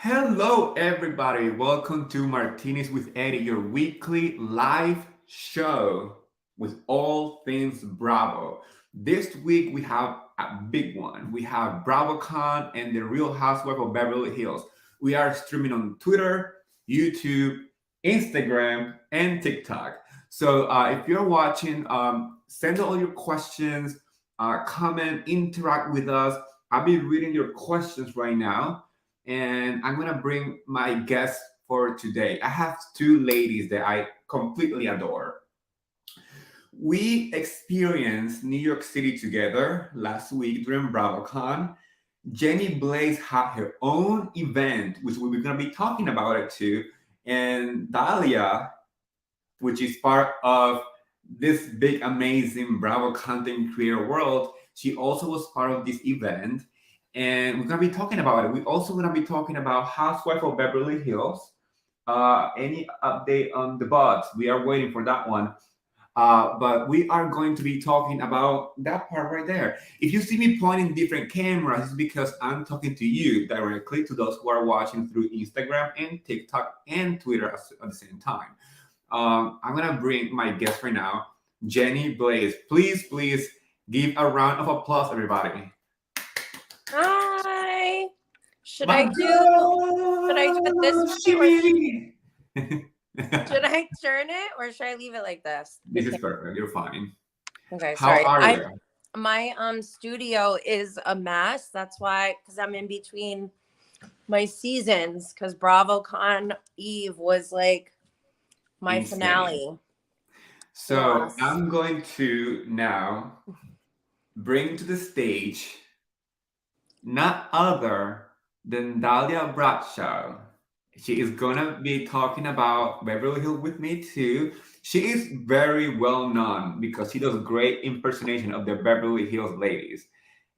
Hello, everybody. Welcome to Martinis with Eddie, your weekly live show with all things Bravo. This week we have a big one. We have BravoCon and the Real Housewife of Beverly Hills. We are streaming on Twitter, YouTube, Instagram, and TikTok. So if you're watching, send all your questions, comment, interact with us. I'll be reading your questions right now, and I'm gonna bring my guests for today. I have two ladies that I completely adore. We experienced New York City together last week during BravoCon. Jenny Blaze had her own event, which we're gonna be talking about it too. And Dahlia, which is part of this big, amazing Bravo content creator world, she also was part of this event. And we're gonna be talking about it. We're also gonna be talking about Housewife of Beverly Hills. Any update on the bots? We are waiting for that one. But we are going to be talking about that part right there. If you see me pointing different cameras, it's because I'm talking to you directly, to those who are watching through Instagram and TikTok and Twitter at the same time. I'm gonna bring my guest right now, Jenny Blaze. Please give a round of applause, everybody. Hi. Should My I do it this way? Should I turn it or should I leave it like this? This is perfect. You're fine. Okay, How sorry. are you? My studio is a mess. That's why, because I'm in between my seasons, because BravoCon Eve was like my Insane. finale. So Yes. I'm going to now bring to the stage not other than Dahlia Bradshaw. She is gonna be talking about Beverly Hills with me too. She is very well known because she does great impersonation of the Beverly Hills ladies,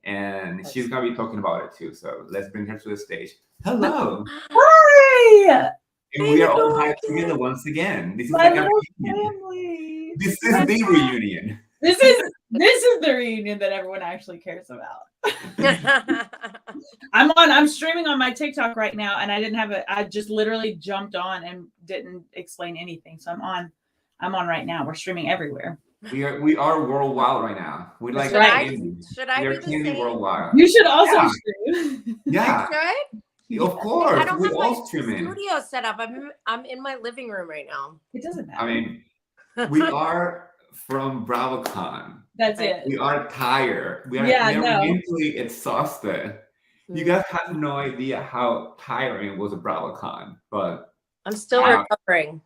and she's gonna be talking about it too. So let's bring her to the stage. Hello. Hi! And we are all back together once again. This is My like a little reunion. family. This is the reunion. This is the reunion that everyone actually cares about. I'm streaming on my TikTok right now, and I just literally jumped on and didn't explain anything. So I'm on right now. We're streaming everywhere. We are worldwide right now. We're like Should I candy. should I We be are the candy same? worldwide. You should also Yeah. stream. Yeah, I should? of course. I don't We're have all my streaming. studio set up. I'm in my living room right now. It doesn't matter. I mean, we are from BravoCon. That's it. We are tired. We are mentally exhausted. You guys have no idea how tiring it was at BravoCon, but I'm still recovering.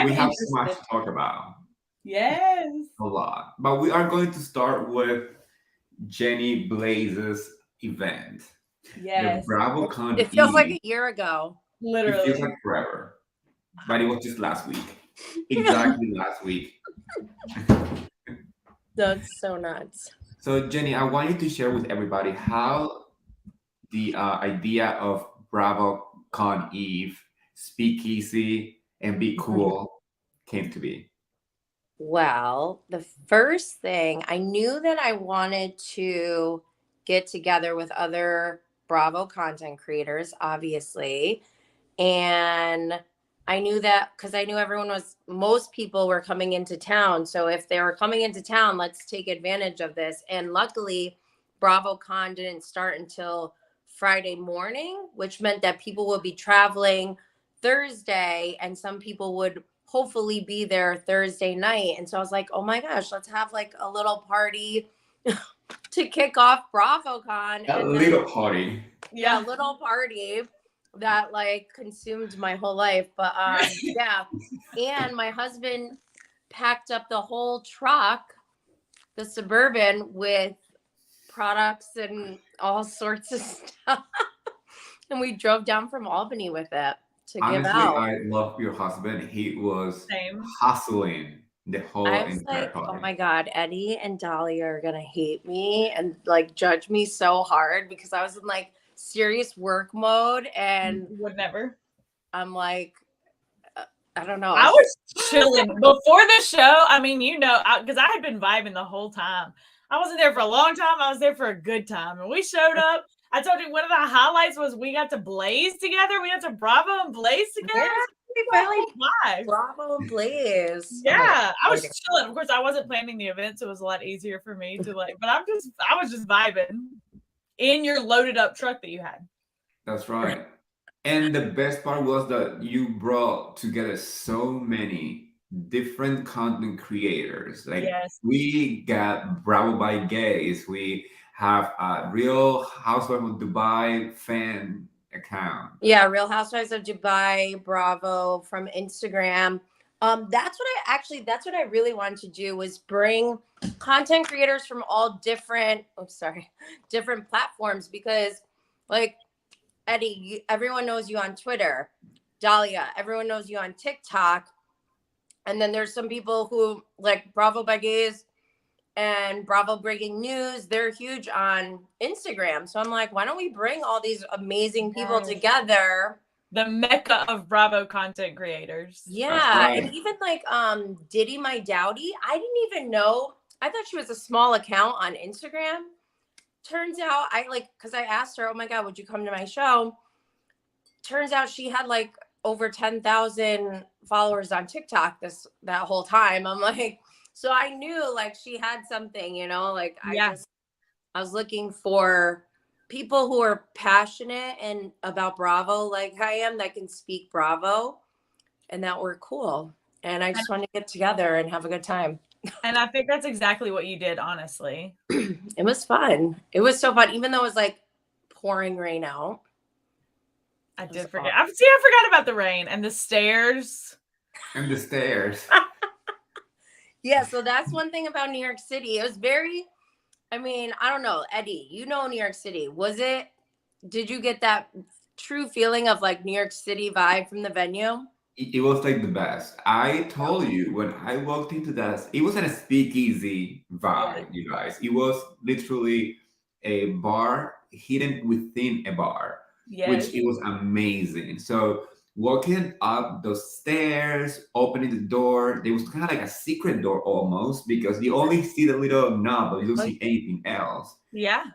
We have so much to talk about. Yes. A lot. But we are going to start with Jenny Blaze's event. Yes. The BravoCon. It feels like a year ago. Literally. It feels like forever. But it was just last week. Exactly last week. That's so nuts. So Jenny, I want you to share with everybody how the idea of BravoCon Eve, Speakeasy, and Be Cool came to be. Well, the first thing, I knew that I wanted to get together with other Bravo content creators, obviously. And I knew that because I knew most people were coming into town. So if they were coming into town, let's take advantage of this. And luckily, BravoCon didn't start until Friday morning, which meant that people would be traveling Thursday and some people would hopefully be there Thursday night. And so I was like, oh my gosh, let's have like a little party to kick off BravoCon. A little party. Yeah, a little party that like consumed my whole life. But yeah. And my husband packed up the whole truck, the Suburban, with products and all sorts of stuff. And we drove down from Albany with it to give out. I love your husband. He was hustling the whole I was entire like, party. oh my God, Eddie and Dahlia are gonna hate me and like judge me so hard because I was in like serious work mode and would never. I'm like, I don't know. I was chilling before the show. I mean, because I had been vibing the whole time. I wasn't there for a long time. I was there for a good time. And we showed up. I told you one of the highlights was we got to blaze together. We got to Bravo and blaze together. Yeah, we finally Bravo and Blaze. Yeah, Oh my I was God. chilling. Of course, I wasn't planning the event, so it was a lot easier for me to like. But I was just vibing in your loaded up truck that you had. That's right. And the best part was that you brought together so many different content creators. Like Yes. we got Bravo by Gays. We have a Real Housewife of Dubai fan account. Yeah, Real Housewives of Dubai, Bravo from Instagram. That's what I really wanted to do was bring content creators from all different different platforms, because like Eddie, everyone knows you on Twitter. Dahlia, everyone knows you on TikTok. And then there's some people who like Bravo by Gays and Bravo Breaking News. They're huge on Instagram. So I'm like, why don't we bring all these amazing people together? The mecca of Bravo content creators. Yeah. Right. And even like Diddy My Dowdy, I didn't even know. I thought she was a small account on Instagram. Turns out because I asked her, oh my God, would you come to my show? Turns out she had like over 10,000 followers on TikTok that whole time. I'm like, so I knew like she had something, like I was looking for people who are passionate and about Bravo like I am, that can speak Bravo and that were cool. And I just want to get together and have a good time. And I think that's exactly what you did, honestly. It was fun. It was so fun, even though it was like pouring rain out. I did forget. I forgot about the rain and the stairs. And the stairs. Yeah, so that's one thing about New York City. It was very, I don't know, Eddie, New York City. Did you get that true feeling of like New York City vibe from the venue? It was like the best. I told you when I walked into that, it wasn't a speakeasy vibe, you guys. It was literally a bar hidden within a bar, which it was amazing. So walking up those stairs, opening the door, there was kind of like a secret door almost, because you only see the little knob, but you don't see anything else. Yeah.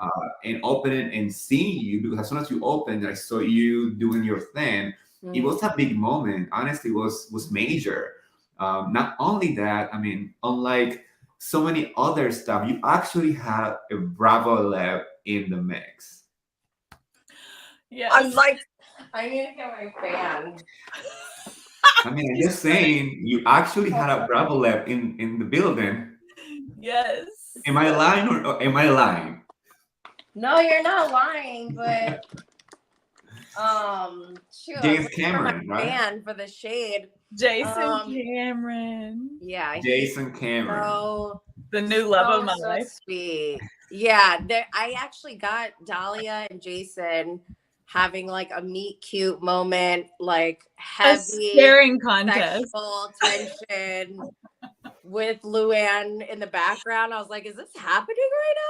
And opening and seeing you, because as soon as you opened, I saw you doing your thing. It was a big moment. Honestly, was major. Not only that, unlike so many other stuff, you actually had a Bravo Lab in the mix. Yeah, I'm like, I need to get my fan. I'm just saying, you actually had a Bravo Lab in the building. Yes. Am I lying or am I lying? No, you're not lying, but James Cameron, right? Fan for the shade. Jason Cameron. Yeah. Jason Cameron. So, the new love of my life. Sweet. Yeah, I actually got Dahlia and Jason having like a meet cute moment, like heavy staring contest, sexual tension with Luann in the background. I was like, is this happening right now?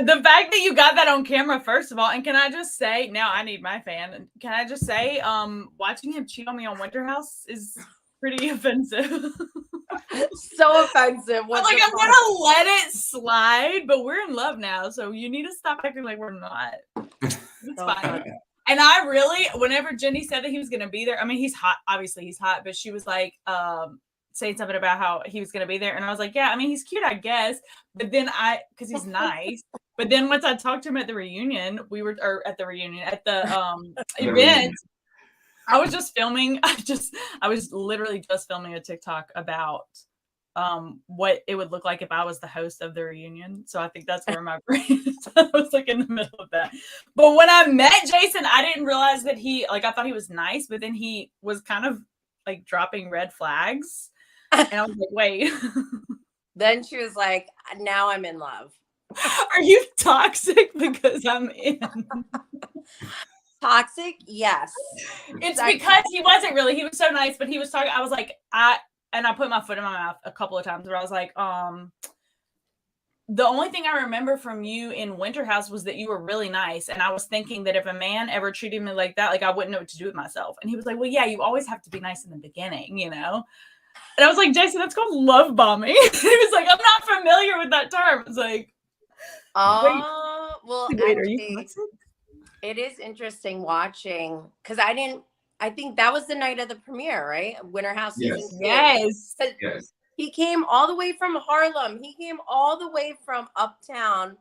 The fact that you got that on camera, first of all, and can I just say, now I need my fan. Can I just say, watching him cheat on me on Winter House is pretty offensive. So offensive. I'm gonna let it slide, but we're in love now, so you need to stop acting like we're not. It's fine. And I really, whenever Jenny said that he was gonna be there, he's hot. Obviously, he's hot, but she was like, saying something about how he was gonna be there, and I was like, yeah, he's cute, I guess. But then because he's nice. But then once I talked to him at the reunion, at the event, I was just filming. I was literally just filming a TikTok about what it would look like if I was the host of the reunion. So I think that's where my brain is. I was like in the middle of that. But when I met Jason, I didn't realize that I thought he was nice, but then he was kind of like dropping red flags. And I was like, wait. Then she was like, now I'm in love. Are you toxic because I'm in? Toxic? Yes. It's because he wasn't really. He was so nice, but he was talking. I was like, I put my foot in my mouth a couple of times where I was like, the only thing I remember from you in Winter House was that you were really nice. And I was thinking that if a man ever treated me like that, like I wouldn't know what to do with myself. And he was like, well, yeah, you always have to be nice in the beginning, And I was like, Jason, that's called love bombing. He was like, I'm not familiar with that term. It's like, well, wait, are you toxic? It is interesting watching because I think that was the night of the premiere, right? Winter House Yes. season 2. Yes. Yes. He came all the way from Harlem. He came all the way from uptown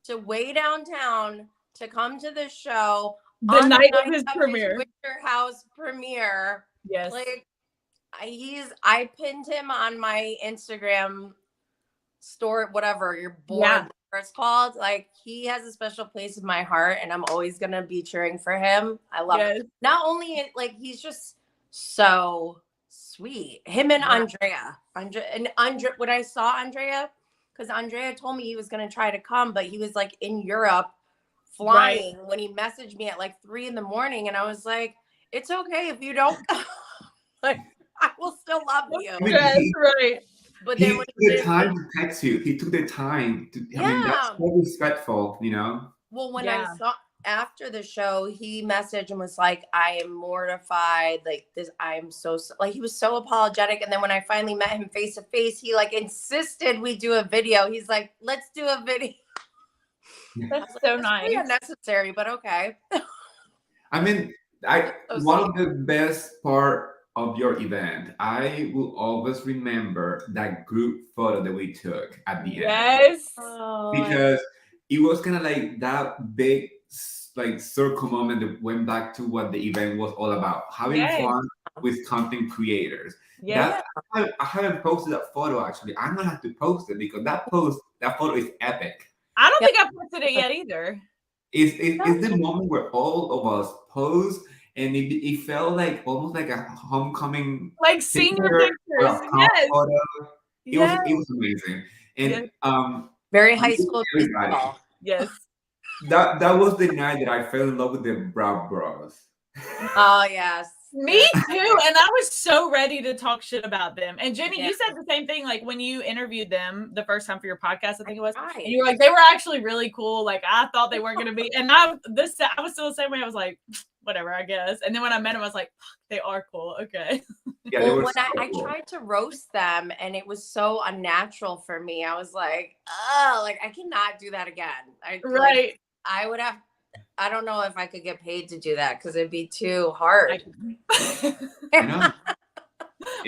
to way downtown to come to the show The on night the of his premiere. Winter House premiere. Yes. Like I pinned him on my Instagram store, whatever your board, whatever it's called. Like he has a special place in my heart, and I'm always gonna be cheering for him. I love it. Not only like he's just so sweet. Him and Andrea. When I saw Andrea, because Andrea told me he was gonna try to come, but he was like in Europe flying when he messaged me at like 3 a.m, and I was like, it's okay if you don't come. Like I will still love you. Yes, right. But He then took the time to text you. He took the time to. I mean, that's so respectful, you know. Well, when I saw after the show, he messaged and was like, "I am mortified. Like this, I'm so like." He was so apologetic. And then when I finally met him face to face, he like insisted we do a video. He's like, "Let's do a video." That's so nice. Pretty unnecessary, but okay. I mean, one of the best part of your event, I will always remember that group photo that we took at the end. Yes. Because it was kind of like that big like circle moment that went back to what the event was all about, having fun with content creators. I haven't posted that photo actually. I'm gonna have to post it because that photo is epic. I don't think I posted it yet either. It's the moment where all of us pose, and it felt like almost like a homecoming, like senior pictures. Yes. Photo. It was amazing, and very high school baseball. Yes. That was the night that I fell in love with the Bravo Bros. Oh yes. Me too. And I was so ready to talk shit about them. And Jenny, you said the same thing, like when you interviewed them the first time for your podcast, I think it was. And you were like, they were actually really cool. Like I thought they weren't gonna be. And I was still the same way. I was like, whatever, I guess. And then when I met them, I was like, they are cool. Okay. Yeah, well, when I tried to roast them and it was so unnatural for me, I was like, oh, like I cannot do that again. Like, I would have. I don't know if I could get paid to do that because it'd be too hard. I know.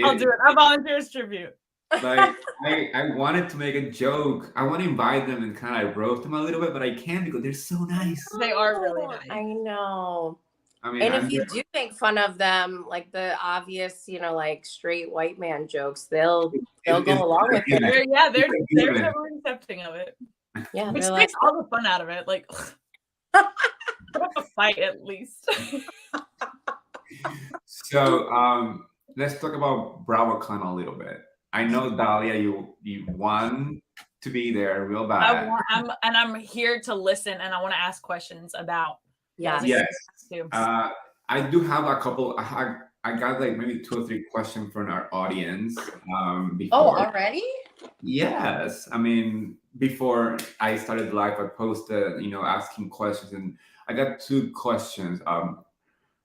I'll do it. I volunteer as tribute. Like I wanted to make a joke. I want to invite them and kind of roast them a little bit, but I can't because they're so nice. They are really nice. I know. I mean, and if you do make fun of them, like the obvious, like straight white man jokes, they'll go along with it. They're so accepting of it. Yeah, which takes all the fun out of it. Like. A fight at least. So let's talk about BravoCon a little bit. I know Dahlia, you want to be there real bad. I'm here to listen, and I want to ask questions about. Yes. I do have a couple. I got like maybe 2 or 3 questions from our audience. Before. Already? Yes. I mean, before I started live, I posted, asking questions, and I got 2 questions. But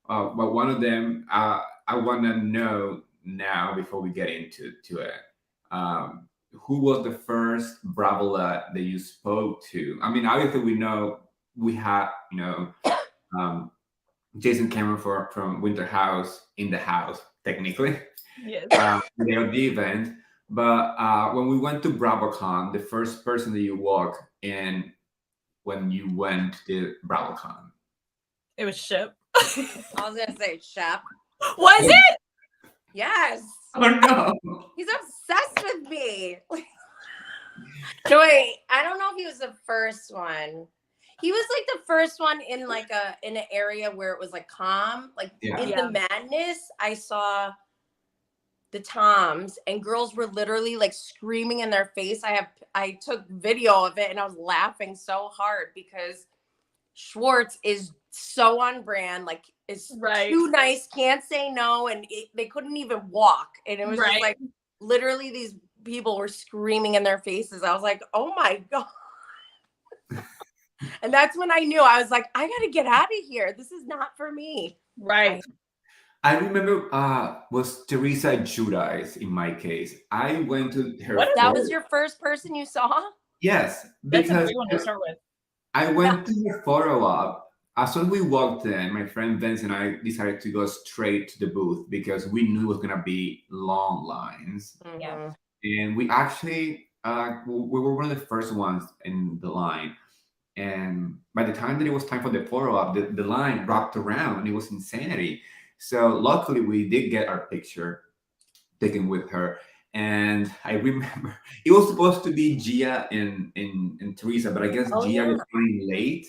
one of them, I want to know now before we get into it. Who was the first Bravo-lette that you spoke to? I mean, obviously we know we had, Jason Cameron from Winter House in the house, technically. Yes. They're the event. But when we went to BravoCon, the first person that you walked in when you went to BravoCon? It was Shep. I was going to say Shep. Was it? Yes. Oh, no. He's obsessed with me. So wait, I don't know if he was the first one. He was like the first one in like in an area where it was like calm. Like in the madness, I saw the Toms and girls were literally like screaming in their face. I took video of it and I was laughing so hard because Schwartz is so on brand, like is too nice, can't say no, and they couldn't even walk. And it was just like literally these people were screaming in their faces. I was like, oh my God. And that's when I knew. I was like, I gotta get out of here. This is not for me. Right. I remember was Teresa Giudice in my case. I went to her. That was your first person you saw? Yes. That's a great one to start with. I went to her photo op as soon as we walked in, my friend Vince and I decided to go straight to the booth because we knew it was gonna be long lines. Yeah. Mhm. And we actually we were one of the first ones in the line. And by the time that it was time for the photo op, the line wrapped around and it was insanity. So luckily we did get our picture taken with her. And I remember it was supposed to be Gia and Teresa, but I guess Oh Gia yeah. was running late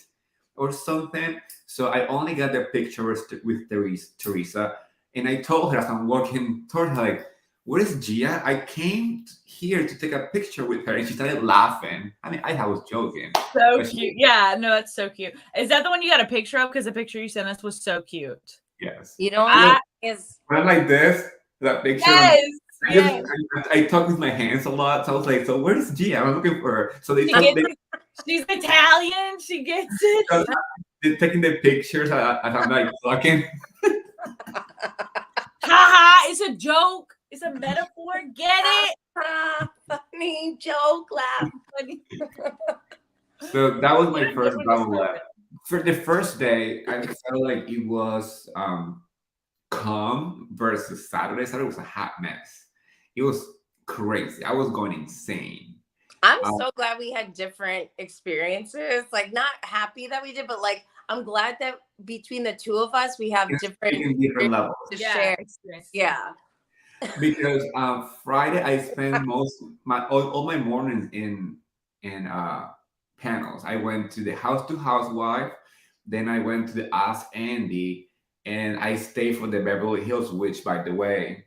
or something. So I only got the picture with Teresa. And I told her as I'm walking toward her, like, where is Gia? I came here to take a picture with her. And she started laughing. I mean, I was joking. So But she, cute. Yeah, no, that's so cute. Is that the one you got a picture of? Because the picture you sent us was so cute. yes. You know I- what is When I'm like this, that picture, Yes. I Yes. just I talk with my hands a lot, so I was like, "So where's Gia? I'm looking for her." So they She took gets they, it. She's Italian. She gets it. they're taking the pictures. I'm like talking. Haha, it's a joke. It's a metaphor. Get it? funny joke laugh. So that was my What a first good one to Bravo start lab. For the first day, I felt like it was calm versus Saturday. Saturday was a hot mess. It was crazy. I was going insane. I'm Um, so glad we had different experiences. Like, not happy that we did, but like, I'm glad that between the two of us, we have different in different levels. to Yeah, share. experience. Yeah. Because Friday I spent all my mornings in panels. I went to the House to Housewife, then I went to the Ask Andy, and I stayed for the Beverly Hills, which, by the way,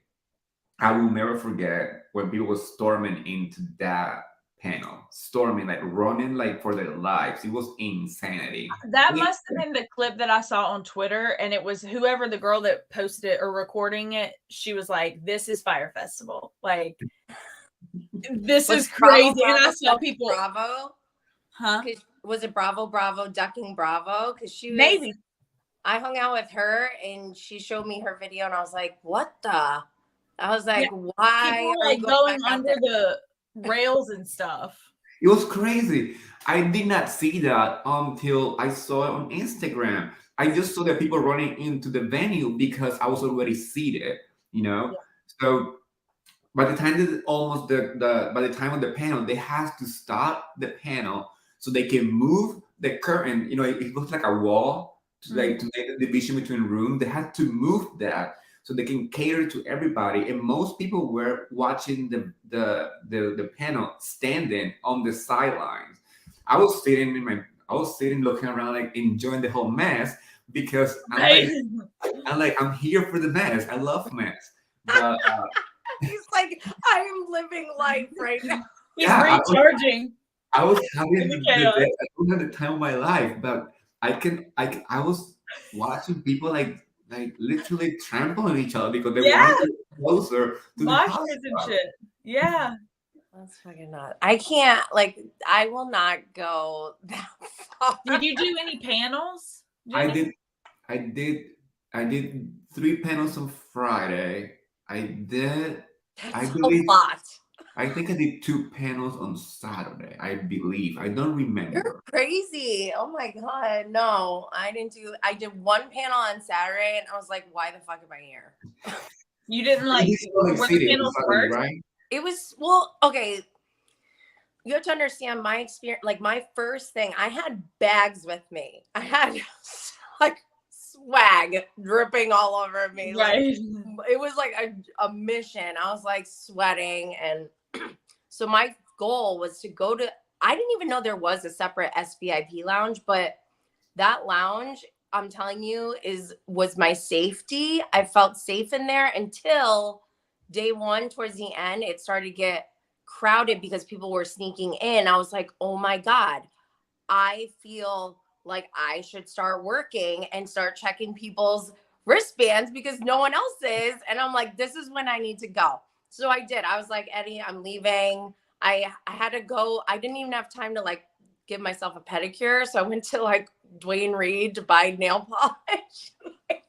I will never forget when people were storming into that panel, storming, like running like for their lives. It was insanity. That must have been the clip that I saw on Twitter, and it was whoever the girl that posted it or recording it. She was like, "This is Fire Festival. Like, this Was is crazy." Bravo, And I saw Bravo, people, Bravo. huh? Was it Bravo, ducking Bravo? Because she was. Maybe. I hung out with her and she showed me her video, and I was like, "What the?" I was like, "Why People are like you going back out under there?" the rails and stuff. It was crazy. I did not see that until I saw it on Instagram. I just saw that people running into the venue because I was already seated, you know? Yeah. So by the time that almost the by the time of the panel, they have to stop the panel so they can move the curtain. You know, it looks like a wall to like to make the division between rooms. They had to move that so they can cater to everybody. And most people were watching the panel standing on the sidelines. I was sitting I was sitting looking around like enjoying the whole mess because Right. I'm here for the mess. I love mess. But He's like, "I am living life right now." He's Yeah, recharging. I was having In the the chaos. day, I don't have the time of my life, but I was watching people like literally trample on each other because they Yeah. wanted to get closer to the Mosh house. pits and shit. Yeah. That's fucking not. I can't. Like, I will not go that far. Did you do any panels? I Jenny? I did 3 panels on Friday. I did I That's a believe lot. I think I did 2 panels on Saturday. I believe. I don't You're remember. crazy. Oh my god. No, I didn't do. I did one panel on Saturday, and I was like, "Why the fuck am I here?" You didn't like You still were the exceeded on panels Saturday, worse? right? It was well. Okay, you have to understand my experience. Like, my first thing, I had bags with me. I had like swag dripping all over me. Like, Right. it was like a mission. I was like sweating, and so my goal was to go to. I didn't even know there was a separate SVIP lounge, but that lounge, I'm telling you, was my safety. I felt safe in there until day one. Towards the end, it started to get crowded because people were sneaking in. I was like, "Oh my god, I feel like I should start working and start checking people's wristbands because no one else is." And I'm like, "This is when I need to go." So I did. I was like, "Eddie, I'm leaving." I had to go. I didn't even have time to like give myself a pedicure. So I went to like Dwayne Reed to buy nail polish. Like,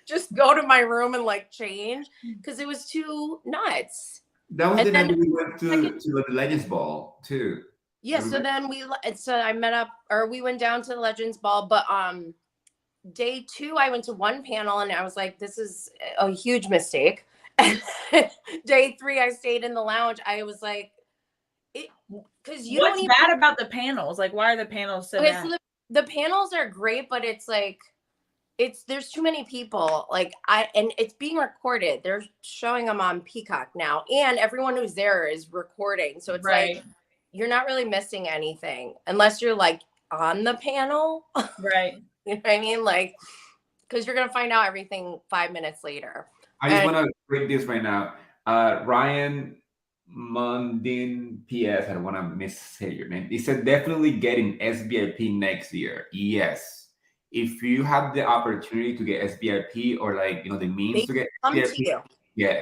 just go to my room and like change because it was too nuts. That was And the night then we went to the Legends Ball too. yeah, so then we met up, or we went down to the Legends Ball, but day 2, I went to one panel and I was like, this is a huge mistake. And day 3, I stayed in the lounge. I was like, because you What's don't even. bad about the panels? Like, why are the panels so bad? So the panels are great, but it's like, there's too many people. Like and it's being recorded. They're showing them on Peacock now, and everyone who's there is recording. So it's Right. like you're not really missing anything unless you're like on the panel. Right. You know what I mean? Like, because you're gonna find out everything 5 minutes later. I just want to break this right now. Ryan Mundin PS, I don't want to missay your name. He said definitely getting SVIP next year. Yes. If you have the opportunity to get SVIP or like, the means to get SVIP, to you. Yeah.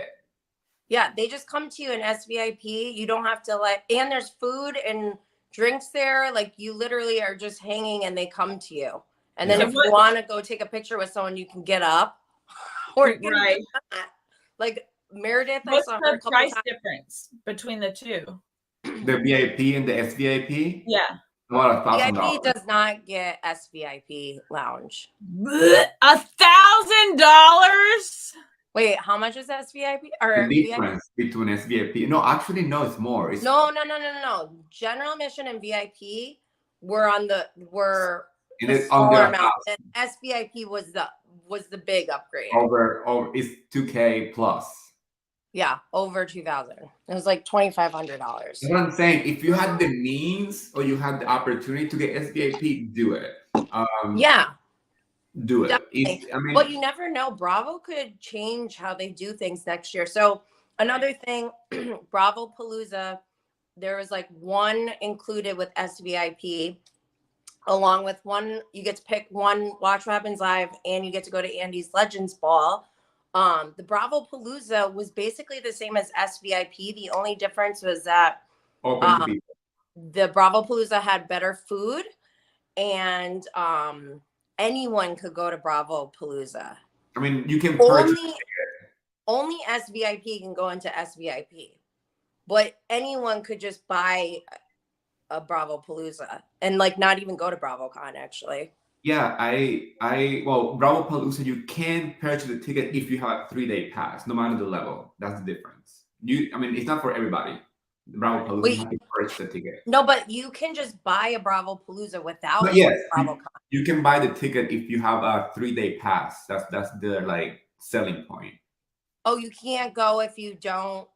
Yeah, they just come to you in SVIP. You don't have to and there's food and drinks there. Like you literally are just hanging and they come to you. And then if you want to go take a picture with someone, you can get up. Or right. Like Meredith, what's I saw her the price difference between the two? The VIP and the SVIP? Yeah. About VIP does not get SVIP lounge. $1,000? Wait, how much is SVIP? Or the difference between SVIP? No, actually, no, it's more. It's no. General admission and VIP were the smaller amount. And SVIP was the big upgrade. Over it's $2,000 plus. Yeah, over $2,000. It was like $2,500. That's what I'm saying. If you had the means or you had the opportunity to get SVIP, do it. Yeah. Do it. But you never know. Bravo could change how they do things next year. So another thing, Bravo Palooza, there was like one included with SVIP, along with one, you get to pick one Watch What Happens Live, and you get to go to Andy's Legends Ball. The Bravo Palooza was basically the same as SVIP. The only difference was that the Bravo Palooza had better food, and anyone could go to Bravo Palooza. I mean, you can purchase only SVIP can go into SVIP, but anyone could just buy a Bravo Palooza and like not even go to BravoCon actually. Yeah, well, Bravo Palooza, you can purchase the ticket if you have a 3-day pass, no matter the level. That's the difference. It's not for everybody. Bravo Palooza, you have to purchase the ticket. No, but you can just buy a Bravo Palooza without BravoCon. You can buy the ticket if you have a 3-day pass. That's their like selling point. Oh, you can't go if you don't.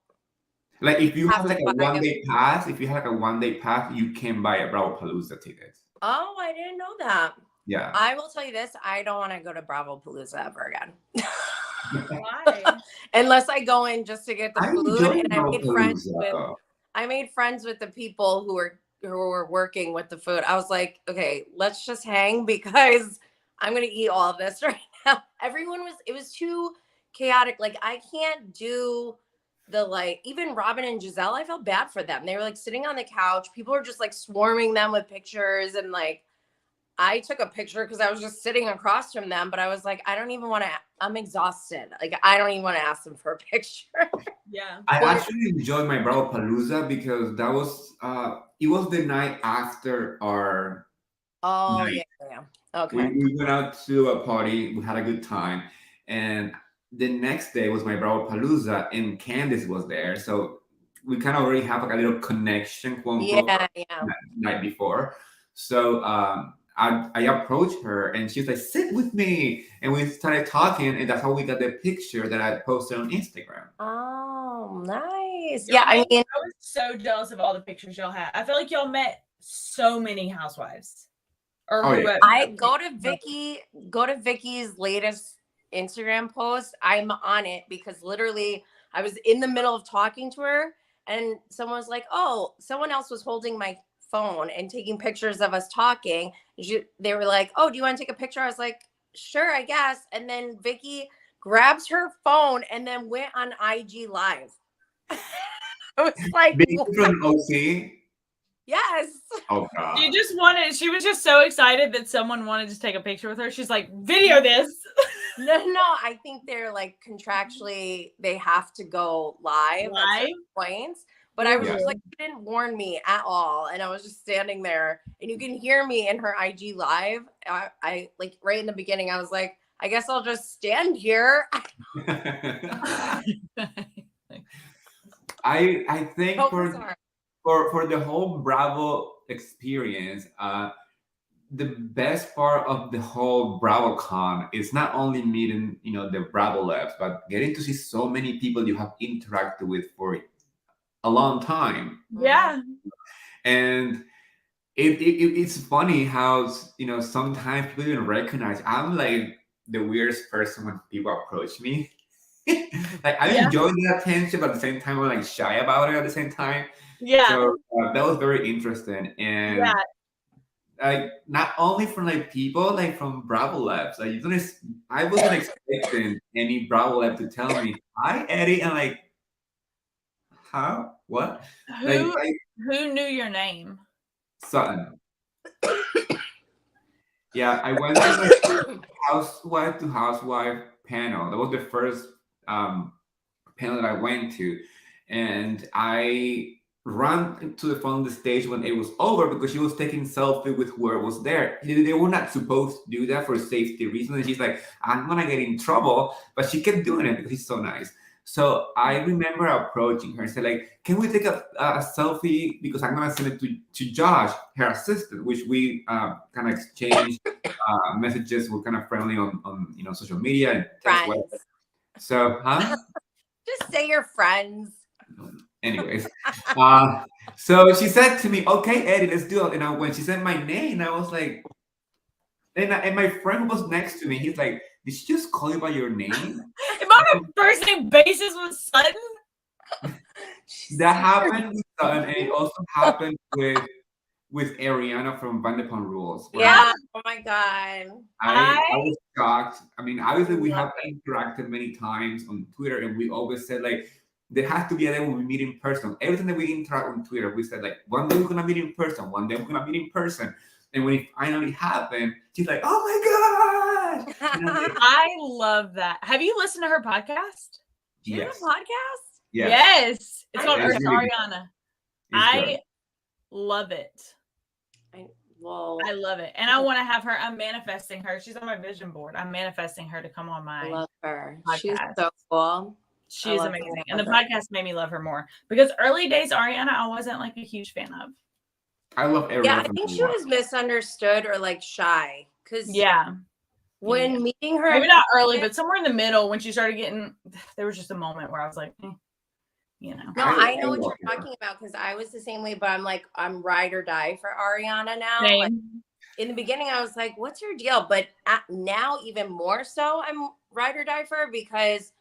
Like if you have like a 1-day pass, you can buy a Bravo Palooza ticket. Oh, I didn't know that. Yeah. I will tell you this, I don't want to go to Bravo Palooza ever again. Why? Unless I go in just to get the food. And I made friends with the people who were working with the food. I was like, okay, let's just hang because I'm gonna eat all of this right now. It was too chaotic. Like I can't do even Robin and Giselle, I felt bad for them. They were like sitting on the couch. People were just like swarming them with pictures, and like I took a picture because I was just sitting across from them, but I was like, I don't even want to, I'm exhausted. Like, I don't even want to ask them for a picture. Yeah. I actually enjoyed my Bravo Palooza because that was, it was the night after our night. Yeah. Okay. We went out to a party. We had a good time. And the next day was my Bravo Palooza and Candice was there. So we kind of already have like a little connection, quote unquote, night before. So, I approached her and she's like, sit with me. And we started talking, and that's how we got the picture that I posted on Instagram. Oh, nice. Yeah, I was so jealous of all the pictures y'all had. I feel like y'all met so many housewives. I go to Vicky's latest Instagram post. I'm on it because literally I was in the middle of talking to her and someone was like, oh, someone else was holding my phone and taking pictures of us talking. They were like, oh, do you want to take a picture? I was like, sure, I guess. And then Vicky grabs her phone and then went on IG Live. I was like, Vicky from OC? Yes. Oh God. She was just so excited that someone wanted to take a picture with her. She's like, video this. No, I think they're like contractually they have to go live at certain points. But I was Yeah. just like, you didn't warn me at all. And I was just standing there, and you can hear me in her IG live. I like right in the beginning, I was like, I guess I'll just stand here. I think So for bizarre. the whole Bravo experience, the best part of the whole BravoCon is not only meeting, the Bravo Labs, but getting to see so many people you have interacted with for a long time. Yeah. And it's funny how, sometimes people even recognize I'm like the weirdest person when people approach me. Like I Yeah. enjoy the attention, but at the same time I'm like shy about it at the same time. Yeah. So that was very interesting. And Yeah. like not only from like people like from Bravo Labs, like I wasn't expecting any Bravo Lab to tell me hi Eddie, and like how what Who like who knew your name? Sutton. Yeah, I went to my housewife to housewife panel. That was the first panel that I went to, and I ran to the front of the stage when it was over because she was taking selfie with whoever was there. They were not supposed to do that for safety reasons. And she's like, I'm gonna get in trouble, but she kept doing it because she's so nice. So I remember approaching her and said, like, can we take a selfie because I'm gonna send it to Josh, her assistant, which we kind of exchanged messages. We're kind of friendly on social media and text. Friends. So, Just say you're friends. anyways, so she said to me, "Okay, Eddie, let's do it." And when she said my name, I was like, and my friend was next to me. He's like, "Did she just call you by your name?" Am I on a first name basis with Sutton? That happened with Sutton, and it also happened with Ariana from Vanderpump Rules. where Yeah. Oh my God. I was shocked. I mean, obviously we Love have interacted many times on Twitter, and we always said like there has to be a day when we meet in person. Every time that we interact on Twitter, we said like one day we're gonna meet in person, one day we're gonna meet in person. And when it finally happened, she's like, "Oh my god!" And I'm like, I love that. Have you listened to her podcast? Do you have yes, a podcast? yes, Yes. It's called It's Earth really good. Ariana. It's I good. love it. Well, I love it. And I want to have her. I'm manifesting her. She's on my vision board. I'm manifesting her to come on I my love her. podcast. She's so cool. She I is love amazing. her. And the podcast made me love her more. Because early days Ariana, I wasn't like a huge fan of. I love Ariana. Yeah, I from think day she one. was misunderstood or like shy. Because Yeah. when meeting her, Maybe not early, but somewhere in the middle when she started getting, there was just a moment where I was like, you know. No, I know what love you're her. talking about because I was the same way, but I'm like, I'm ride or die for Ariana now. Same. Like, in the beginning, I was like, what's your deal? But now, even more so, I'm ride or die for her because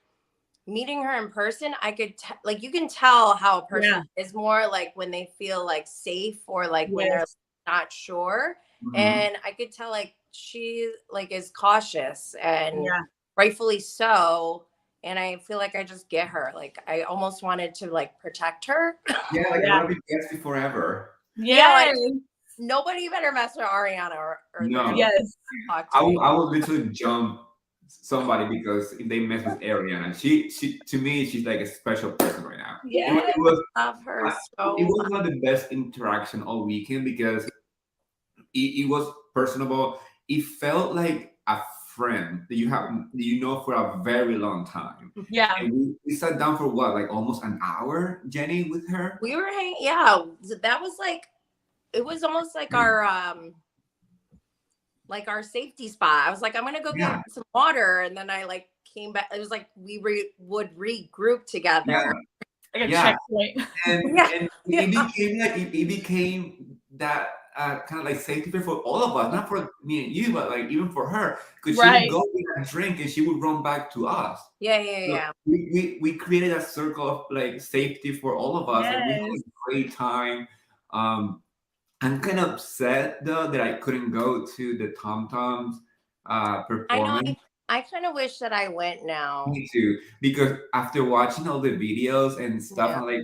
meeting her in person, I could, like, you can tell how a person is more like when they feel like safe or like when they're not sure. Mhm. And I could tell like she like is cautious and rightfully so. And I feel like I just get her. Like I almost wanted to like protect her. Yeah, like I want to be guesty forever. Yes. Like, nobody better mess with Ariana or No. Yes. I would literally jump somebody because if they mess with Ariana, she to me she's like a special person right now. Yeah, It was love her so it was one of the best interaction all weekend because it was personable. It felt like a friend that you know for a very long time. Yeah. And we sat down for what, like almost an hour, Jenny, with her. We were hanging. Yeah, that was like it was almost like our safety spot. I was like, I'm gonna go get some water, and then I like came back. It was like we would regroup together. Like a checkpoint. And it became that kind of like safety for all of us, not for me and you, but like even for her, because she would go get a drink and she would run back to us. Yeah. We created a circle of like safety for all of us, and we had a great time. I'm kind of upset though that I couldn't go to the Tom Toms performance. I kind of wish that I went now. Me too, because after watching all the videos and stuff, I'm like,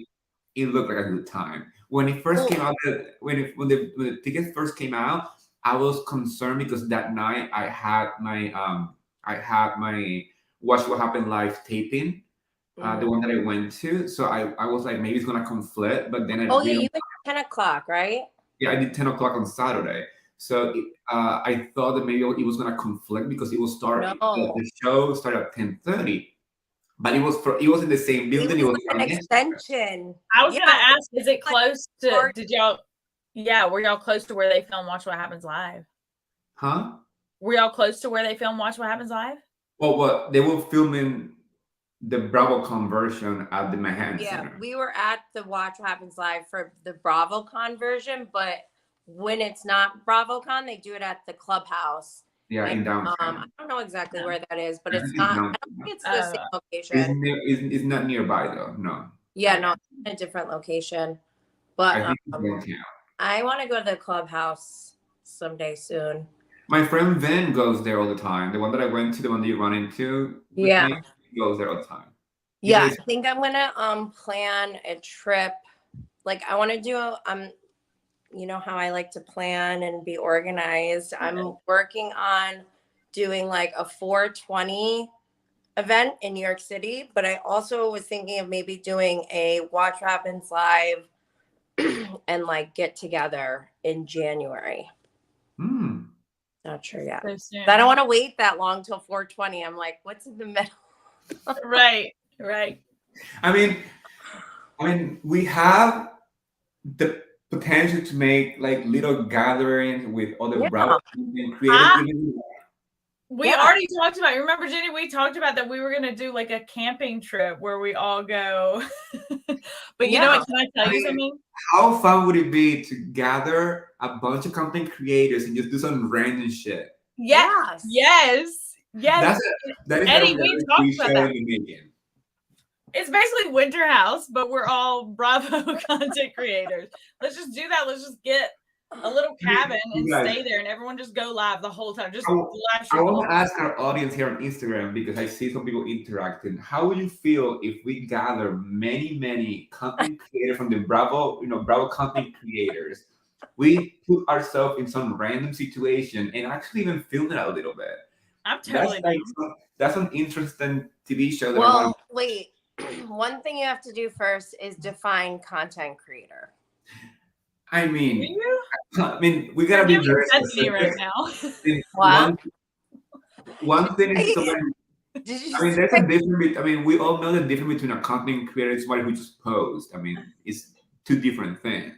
it looked like a good time. When it first came out, when the tickets first came out, I was concerned because that night I had my Watch What Happened live taping, the one that I went to. So I was like, maybe it's gonna conflict, but then I Oh yeah, realized, you went 10 o'clock, right? yeah, I did 10 o'clock on Saturday. So I thought that maybe it was gonna conflict because it will start No, the show started at 10:30, but it was in the same it building. was It was like an right next to it. extension. I was Yeah, gonna ask, is it like close to? part- Did y'all? Yeah, were y'all close to where they film Watch What Happens Live? Huh? Were y'all close to where they film Watch What Happens Live? Well, what they were filming the BravoCon version at the Manhattan yeah, Center. we were at the Watch What Happens Live for the BravoCon version, but when it's not BravoCon, they do it at the clubhouse. Yeah, in downtown. I don't know exactly where that is, but I it's think not. I downtown. don't think it's the same It's, location. it's not nearby though. No, Yeah, no, it's a different location. But I think it's downtown. I want to go to the clubhouse someday soon. My friend Van goes there all the time. The one that I went to, the one that you run into, with Yeah. me, he goes there all the time. Yeah, says- I think I'm gonna plan a trip. Like I want to do you know how I like to plan and be organized. I'm working on doing like a 420 event in New York City, but I also was thinking of maybe doing a Watch What Happens Live and like get together in January. Not sure yet. So soon. I don't want to wait that long till 420. I'm like, what's in the middle? Right. I mean, we have the potential to make like little gatherings with other Bravo content creators. We already talked about. Remember, Jenny? We talked about that we were gonna do like a camping trip where we all go. But you know what? Can I tell you something? How fun would it be to gather a bunch of content creators and just do some random shit? Yes. That is Eddie, we talked about that. Making. It's basically Winter House, but we're all Bravo content creators. Let's just do that. Let's just get a little cabin and stay there, and everyone just go live the whole time. Just live stream. I want to ask our audience here on Instagram, because I see some people interacting. How would you feel if we gather many content creators from the Bravo, Bravo content creators? We put ourselves in some random situation and actually even film it a little bit. I'm totally that's an interesting TV show. Well, wait. One thing you have to do first is define content creator. I mean, we gotta be very specific right now. One thing is, there's a difference. We all know the difference between a content creator and somebody who just posts. It's two different things.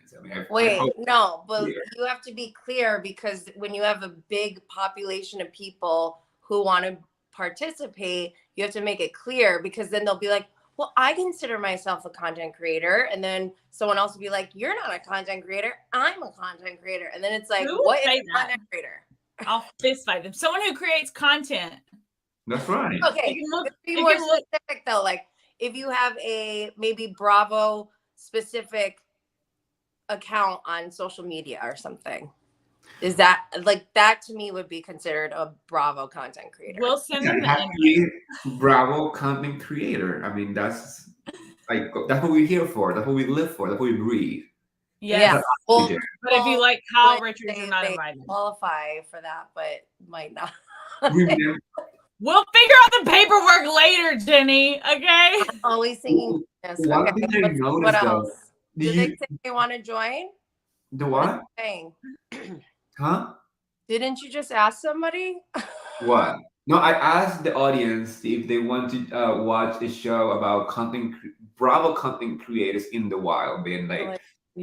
But you have to be clear, because when you have a big population of people who want to participate, you have to make it clear, because then they'll be like, well, I consider myself a content creator. And then someone else will be like, you're not a content creator. I'm a content creator. And then it's like, what is a content creator? I'll fist fight them. Someone who creates content. That's right. Okay. Be more specific though. Like if you have a maybe Bravo specific account on social media or something. Is that like that to me would be considered a Bravo content creator? We'll send them the Bravo content creator. That's what we're here for. That's what we live for. That's what we breathe. Yeah. Well, but if you like Kyle Richards, you're not invited. Qualify for that, but might not. We'll figure out the paperwork later, Jenny. Okay. I'm always thinking this. One thing I noticed, what else? Do they say they want to join? The what? Huh? Didn't you just ask somebody? What? No, I asked the audience if they want to watch a show about Bravo content creators in the wild, being like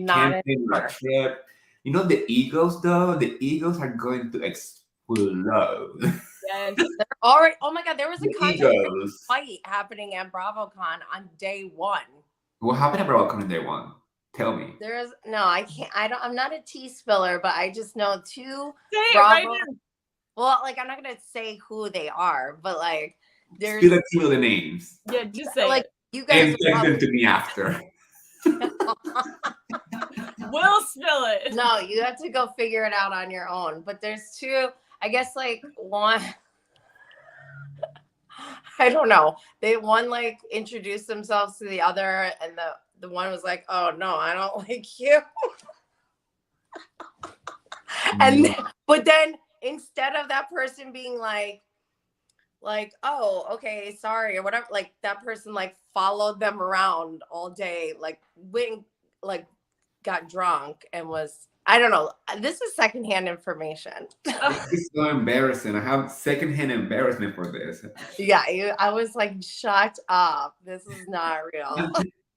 camping or a trip. The Eagles though. The Eagles are going to explode. Yes. They're already. Oh my God! There was a content fight happening at BravoCon on day one. What happened at BravoCon on day one? Tell me. I can't. I'm not a tea spiller, but I just know two Bravo. Right, well, like I'm not gonna say who they are, but like there's spill a few of the names. Yeah, just say like you guys and send them to me after. We'll spill it. No, you have to go figure it out on your own. But there's two. I guess like one. I don't know. One like introduced themselves to the other, and the one was like, "Oh no, I don't like you." But then instead of that person being like, like, oh, okay, sorry, or whatever. Like that person like followed them around all day, like went, like got drunk and was, I don't know. This is secondhand information. It's so embarrassing. I have secondhand embarrassment for this. Yeah, I was like, shut up. This is not real.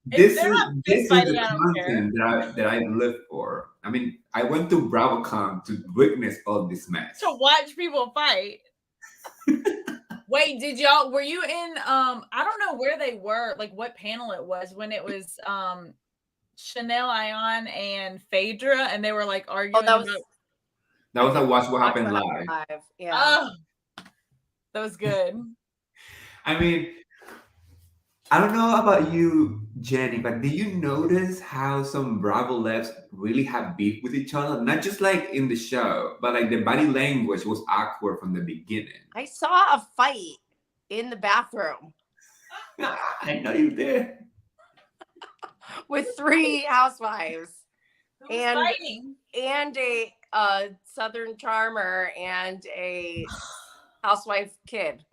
This they're is not this fist is fighting, the I don't care. content that I live for. I mean, I went to BravoCon to witness all this mess. To watch people fight. Wait, were you in I don't know where they were, like what panel it was when it was Chanel Ayan and Phaedra and they were like arguing that was a Watch What Watch Happened What Live. Happened Live. Yeah. Oh, that was good. I mean, I don't know about you, Jenny, but did you notice how some Bravo Labs really have beef with each other? Not just like in the show, but like the body language was awkward from the beginning. I saw a fight in the bathroom I know you did. with 3 housewives Who was fighting? and a Southern charmer and a housewife kid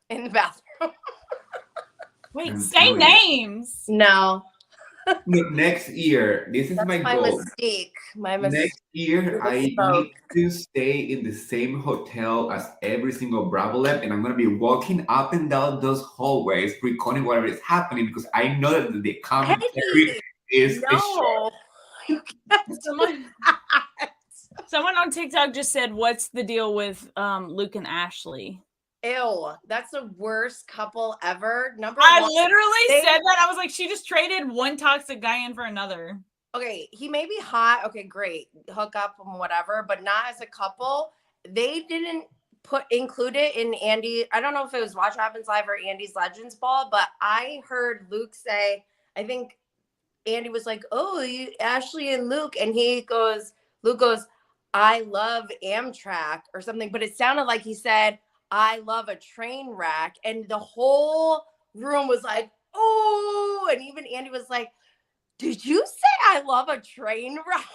in the bathroom. Wait, I'm say telling you. names. No. Look, next year, this is That's my my goal. mistake. Next year, I need to stay in the same hotel as every single Bravo Lab, and I'm gonna be walking up and down those hallways, recording whatever is happening because I know that the commentary is a show. You can't do Someone on TikTok just said, "What's the deal with Luke and Ashley?" Ew, that's the worst couple ever. I literally said that. I was like, she just traded one toxic guy in for another. Okay, he may be hot. Okay, great. Hook up and whatever, but not as a couple. They didn't include it in Andy. I don't know if it was Watch What Happens Live or Andy's Legends Ball, but I heard Luke say, I think Andy was like, oh, Ashley and Luke. And Luke goes, I love Amtrak or something. But it sounded like he said, I love a train wreck. And the whole room was like, oh, and even Andy was like, did you say I love a train wreck?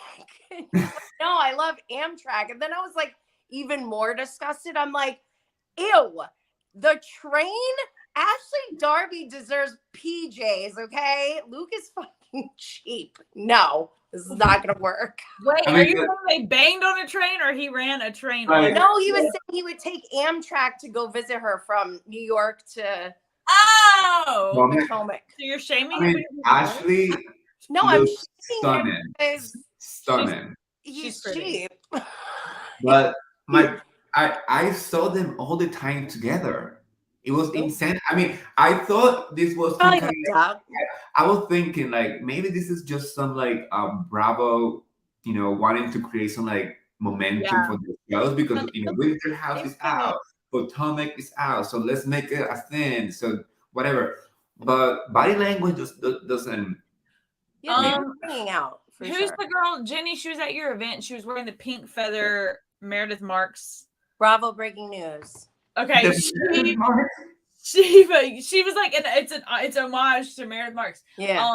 And he's like, no, I love Amtrak. And then I was like, even more disgusted. I'm like, ew, the train? Ashley Darby deserves PJs, okay? Luke is fucking cheap. No, this is not going to work. Wait, are you saying they banged on a train or he ran a train? No, he was saying he would take Amtrak to go visit her from New York to Potomac. So you're shaming Ashley. No, I'm stunning. Stunning. He's cheap. But I saw them all the time together. It was insane. I mean, I thought this was I was thinking like maybe this is just some like Bravo, wanting to create some like momentum for the shows because Winter House is out, Potomac is out, so let's make it a thing. So whatever. But body language doesn't. Hanging out. Who's the girl, Jenny? She was at your event. She was wearing the pink feather Meredith Marks. Bravo breaking news. Okay, she was like, it's homage to Meredith Marks. Yeah.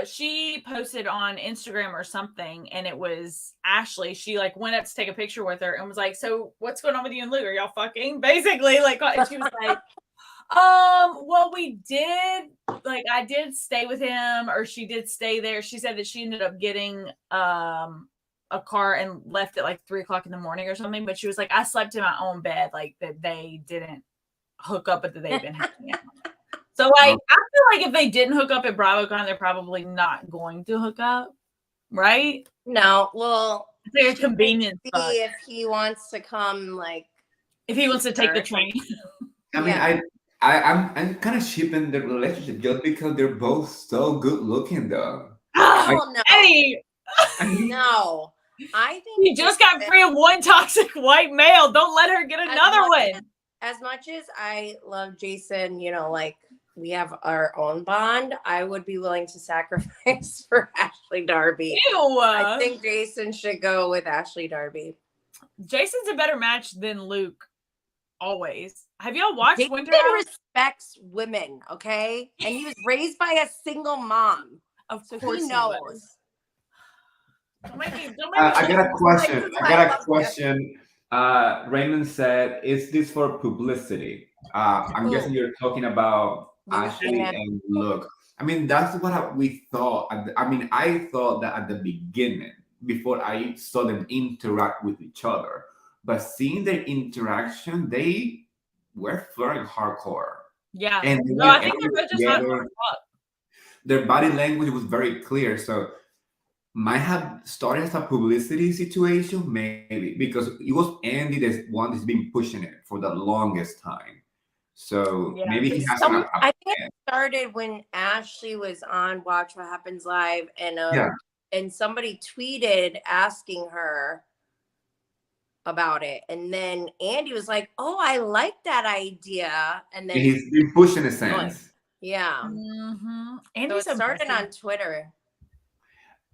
She posted on Instagram or something, and it was Ashley. She like went up to take a picture with her and was like, "So what's going on with you and Luke? Are y'all fucking?" Basically, like, and she was like, well, we did, like, I did stay with him, or she did stay there. She said that she ended up getting a car and left at like 3:00 in the morning or something. But she was like, I slept in my own bed, like that they didn't hook up, but that they've been hanging out. So like, I feel like if they didn't hook up at BravoCon, they're probably not going to hook up, right? No, well, it's a convenience. See if he wants to come, like, if he wants to take the train. I mean, I'm kind of shipping the relationship just because they're both so good looking, though. Oh, no. Hey. No. I think you just got free of one toxic white male. Don't let her get another one. As much as I love Jason, like we have our own bond, I would be willing to sacrifice for Ashley Darby. Ew. I think Jason should go with Ashley Darby. Jason's a better match than Luke. Always. Have y'all watched Jason Winter House? Respects women, okay? And he was raised by a single mom. Of so course he knows. I got a question. Raymond said, "Is this for publicity?" I'm guessing Oh, you're talking about Luke and Ashley and Look. I mean, that's what we thought. I mean, I thought that at the beginning, before I saw them interact with each other. But seeing their interaction, they were flirting hardcore, Yeah. and they No, I went think they're everywhere both just hot together. fuck. Their body language was very clear. So might have started as a publicity situation, maybe, because it was Andy that's one that's been pushing it for the longest time. So Yeah. maybe he has an I think it started when Ashley was on Watch What Happens Live, yeah. and somebody tweeted asking her about it, and then Andy was like, "Oh, I like that idea," and then He's been pushing it since. yeah, Mm-hmm. so Andy's it started messy. on Twitter.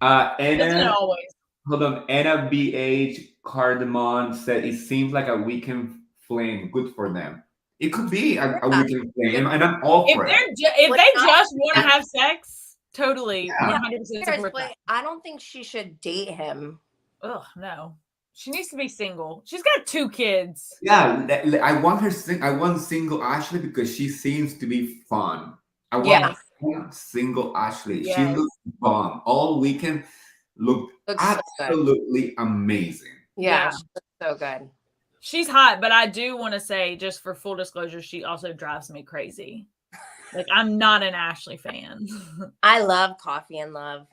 Doesn't Anna, always. hold on. Anna BH Cardamon said it seems like a weekend flame. Good for them. It could be a Yeah. weekend flame, and I'm all If for it. they're if But they not- just want to have sex, totally Yeah. 100% support that. But I don't think she should date him. Ugh, no. She needs to be single. She's got 2 kids. Yeah, I want her. I want single Ashley because she seems to be fun. I Yeah. want single Ashley. She Yes. looks bomb all weekend. Looked Looks so good. absolutely amazing. Yeah, Yeah. she looks so good. She's hot, but I do want to say, just for full disclosure, she also drives me crazy. Like, I'm not an Ashley fan. I love Coffee and Love.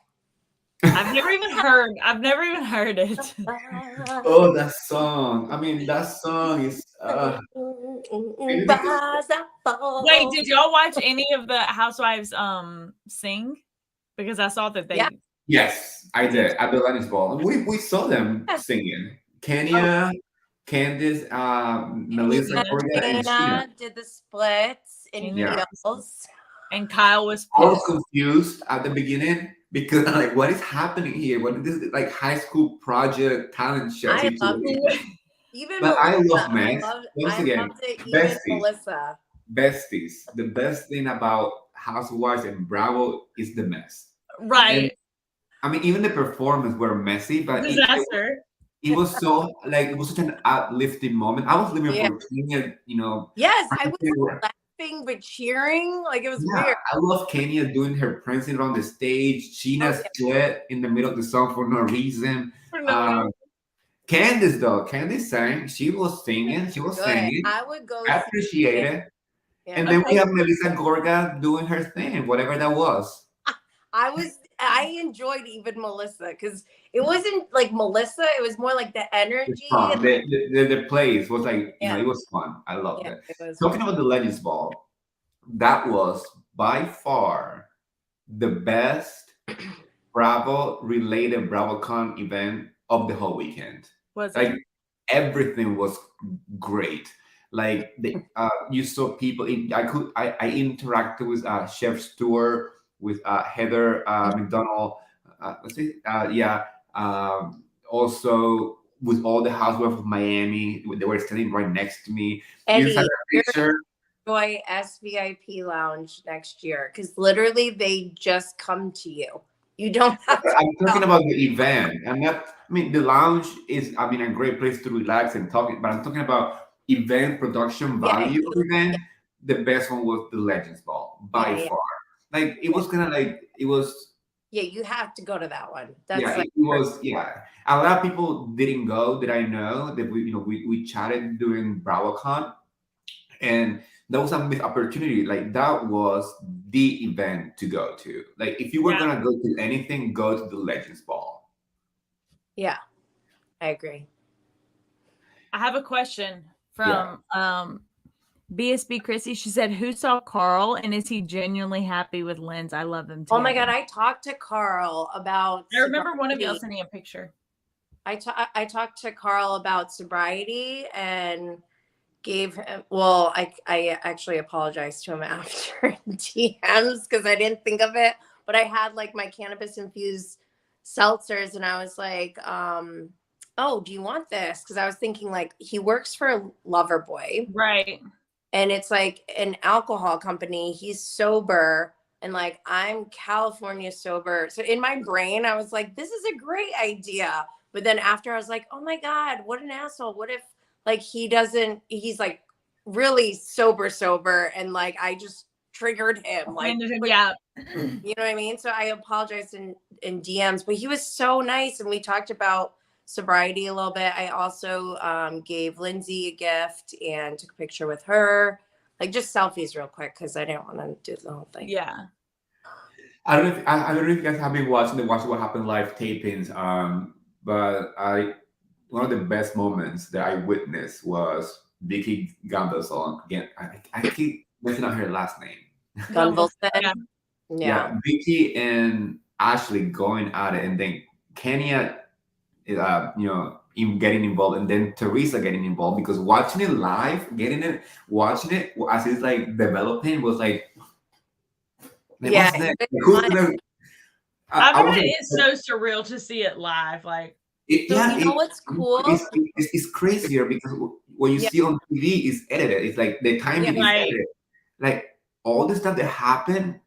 I've never even heard it. Oh, that song! I mean, that song is. Wait, did y'all watch any of the Housewives sing? Because I saw that they. Yeah. Yes, I did at the Lenny's Ball. We saw them singing. Kenya, Candice, Melissa, Corga, and Sheena. Did the splits in Yeah. heels. And Kyle was I was pissed. confused at the beginning because I'm like, what is happening here? What is this like high school project talent show I love situation? it. Even But I Melissa. love Max. Once again, loved it. Even besties. Melissa. Besties. The best thing about Housewives and Bravo is the mess. Right. And, I mean, even the performance were messy, but Disaster. it was so like it was such an uplifting moment. I was living for Kenya, Yes, I was laughing but cheering. Like it was weird. I love Kenya doing her prancing around the stage. Sheena's sweat in the middle of the song for no reason. Candice though, Candice sang. She was singing. She was singing. I would go. I appreciate it. Yeah. And then we have Melissa Gorga doing her thing, whatever that was. I enjoyed even Melissa because it wasn't like Melissa. It was more like the energy. The plays was like, it was fun. I loved it. Talking about the Legends Ball, that was by far the best Bravo related BravoCon event of the whole weekend. Like everything was great. Like you saw people. I interacted with Chef Stewart, with Heather McDonald. Let's see. Also with all the housewives of Miami, they were standing right next to me. Eddie, enjoy SVIP Lounge next year because literally they just come to you. You don't have to. I'm talking about the event. The lounge is, a great place to relax and talk, but I'm talking about event production value of event. The best one was the Legends Ball by far. Like it was kind of like it was. Yeah, you have to go to that one. That's it was. Yeah, a lot of people didn't go that I know that we chatted during BravoCon, and that was a missed opportunity. Like that was the event to go to. Like if you were gonna go to anything, go to the Legends Ball. Yeah, I agree. I have a question from BSB Chrissy. She said, "Who saw Carl, and is he genuinely happy with Linz? I love them." Oh my god, I talked to Carl about. I remember one of y'all sending a picture. I talked to Carl about sobriety and gave him. Well, I actually apologized to him after DMs because I didn't think of it, but I had like my cannabis infused seltzers, and I was like, "Oh, do you want this?" Because I was thinking like he works for Loverboy, right? And it's like an alcohol company. He's sober. And like, I'm California sober. So in my brain, I was like, this is a great idea. But then after I was like, oh my God, what an asshole. What if like he's like really sober and like I just triggered him. Like yeah. You know what I mean? So I apologized in DMs, but he was so nice. And we talked about sobriety a little bit. I also gave Lindsay a gift and took a picture with her, like just selfies real quick because I didn't want to do the whole thing. Yeah. I don't know. I don't know if you guys have been watching the Watch What Happened live tapings. But one of the best moments that I witnessed was Vicky Gunvalson. Again, I keep messing up her last name. Gunvalson. Yeah. Yeah. Vicky and Ashley going at it, and then Kenya, getting involved, and then Teresa getting involved, because watching it live, watching it as it's like developing was like, Yeah, what's next? it's Who's fun. gonna? I was bet like, it's so surreal to see it live. Like, So you know what's cool? It's crazier because what you see on TV is edited. It's like the timing is Right. edited. Like all the stuff that happened,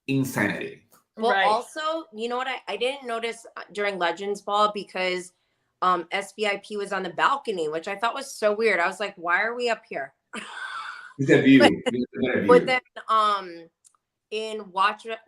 insanity. Well, Right. also, you know what I didn't notice during Legends Ball because SVIP was on the balcony, which I thought was so weird. I was like, why are we up here? It's a view. It's a better view. But then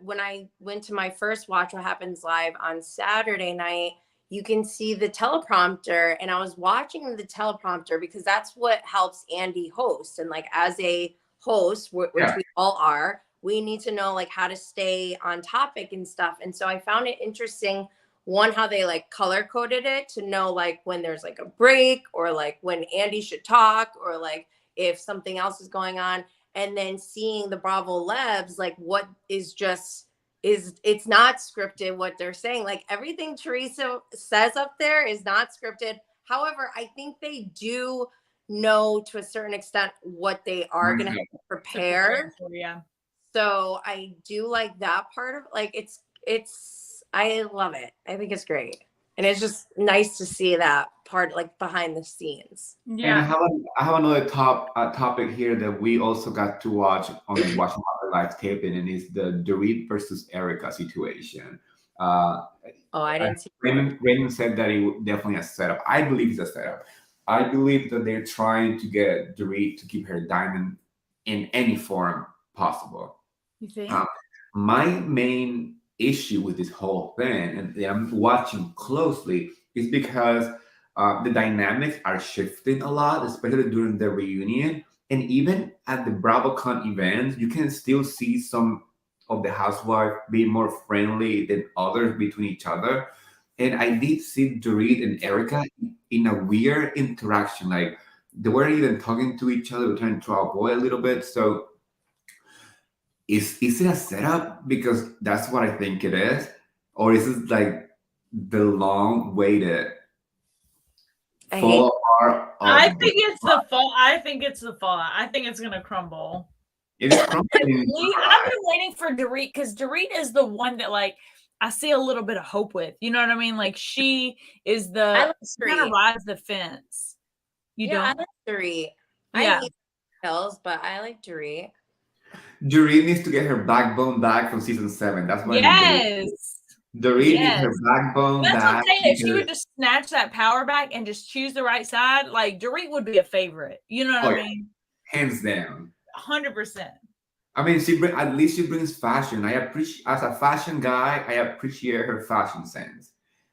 when I went to my first Watch What Happens live on Saturday night, you can see the teleprompter, and I was watching the teleprompter because that's what helps Andy host. And like as a host, which we all are, we need to know like how to stay on topic and stuff. And so I found it interesting, one, how they like color coded it to know like when there's like a break or like when Andy should talk or like if something else is going on. And then seeing the Bravo Lebs, like what is just it's not scripted what they're saying. Like everything Teresa says up there is not scripted. However, I think they do know to a certain extent what they are going to prepare. Yeah. So I do like that part of like I love it. I think it's great. And it's just nice to see that part like behind the scenes. Yeah. And I have another topic here that we also got to watch on the Watch What live taping, and it's the Dorit versus Erica situation. I didn't see Raymond said that it definitely a setup. I believe it's a setup. I believe that they're trying to get Dorit to keep her diamond in any form possible. You think? My main issue with this whole thing, and I'm watching closely, is because the dynamics are shifting a lot, especially during the reunion. And even at the BravoCon events, you can still see some of the housewives being more friendly than others between each other. And I did see Dorit and Erica in a weird interaction. Like they weren't even talking to each other, trying to avoid a little bit. So is it a setup? Because that's what I think it is. Or is it like the long waited fall apart? I think it's the fall. I think it's the fall. I think it's gonna crumble. It is crumbling. I've been waiting for Dorit because Dorit is the one that like I see a little bit of hope with. You know what I mean? Like she is the kind of rides the fence. You don't? I like Dorit. Yeah. I hate pills, but I like Dorit. Dorit needs to get her backbone back from season 7. That's what Dorit needs her backbone back. That's what I'm saying. If she would just snatch that power back and just choose the right side, like Dorit would be a favorite. You know what I mean? Hands down. 100%. I mean, at least she brings fashion. I appreciate, as a fashion guy, I appreciate her fashion sense.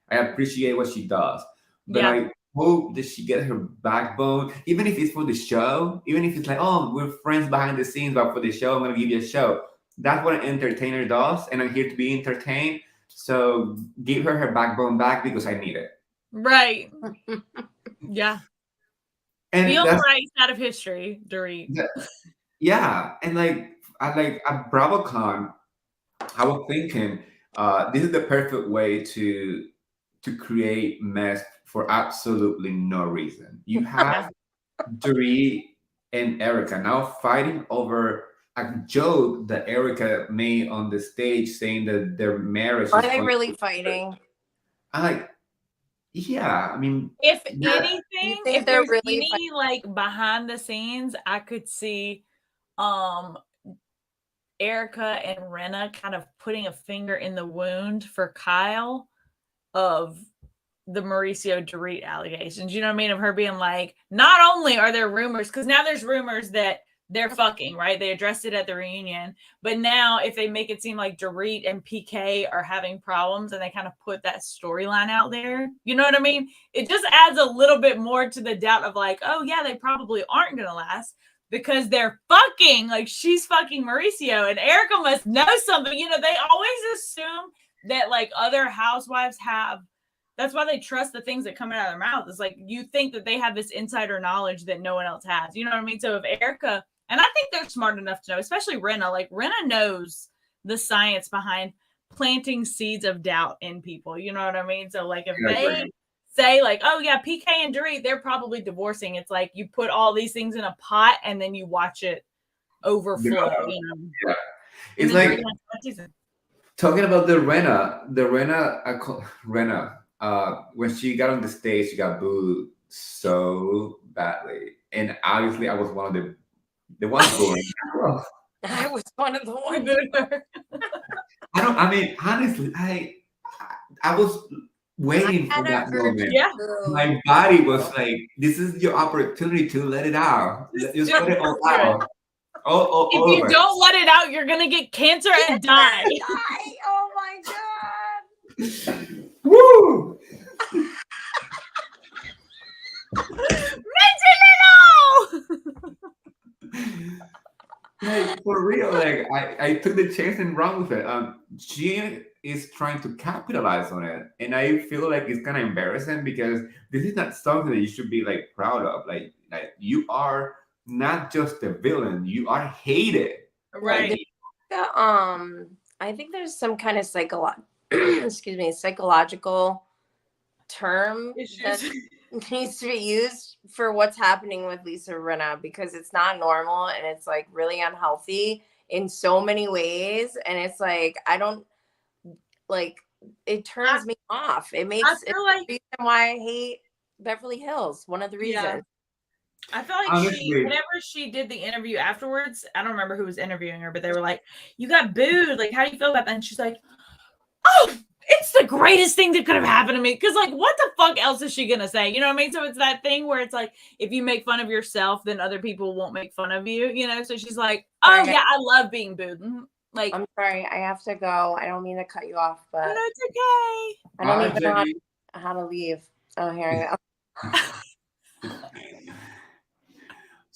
I appreciate what she does. But I hope that she get her backbone, even if it's for the show, even if it's like, oh, we're friends behind the scenes, but for the show, I'm gonna give you a show. That's what an entertainer does, and I'm here to be entertained. So give her backbone back because I need it. Right. Yeah. And be on the right side of history, Dorit. Yeah, and like at BravoCon, I was thinking this is the perfect way to create mess for absolutely no reason. You have Dorit and Erica now fighting over a joke that Erica made on the stage, saying that their marriage. Are they really fighting? Yeah, I mean, if anything, if they're there's really any like behind the scenes, I could see Erica and Renna kind of putting a finger in the wound for Kyle of the Mauricio Dorit allegations. You know what I mean? Of her being like, not only are there rumors, because now there's rumors that they're fucking, right? They addressed it at the reunion. But now if they make it seem like Dorit and PK are having problems and they kind of put that storyline out there, you know what I mean? It just adds a little bit more to the doubt of like, oh yeah, they probably aren't going to last because they're fucking, like she's fucking Mauricio and Erica must know something. You know, they always assume that like other housewives have. That's why they trust the things that come out of their mouth. It's like you think that they have this insider knowledge that no one else has. You know what I mean? So if Erica, and I think they're smart enough to know, especially Rinna, like Rinna knows the science behind planting seeds of doubt in people. You know what I mean? So like if they say like, oh yeah, PK and Dorit, they're probably divorcing. It's like you put all these things in a pot and then you watch it overflow. You know? Yeah. It's like talking about the Rinna, when she got on the stage, she got booed so badly. And obviously I was one of the ones booing. I was one of the ones. Honestly, I was waiting for that moment. Yeah. My body was like, this is your opportunity to let it out. Just let it all out. If you don't let it out, you're gonna get cancer and die. Oh my god. Woo! Mention it all. Like, for real, like I took the chance and ran with it. She is trying to capitalize on it, and I feel like it's kind of embarrassing because this is not something that you should be like proud of. Like you are not just a villain, you are hated. Right. I think there's some kind of psychological term that needs to be used for what's happening with Lisa Rinna because it's not normal and it's like really unhealthy in so many ways. And it's like, I don't like, it turns me off. It makes it the reason why I hate Beverly Hills. One of the reasons. Yeah. I feel like whenever she did the interview afterwards, I don't remember who was interviewing her, but they were like, you got booed. Like, how do you feel about that? And she's like, oh, it's the greatest thing that could have happened to me. Because, like, what the fuck else is she going to say? You know what I mean? So it's that thing where it's like, if you make fun of yourself, then other people won't make fun of you, you know? So she's like, oh, yeah, I love being booed. Like, I'm sorry. I have to go. I don't mean to cut you off, but. No, it's okay. I don't even know how to leave. Oh, here I go.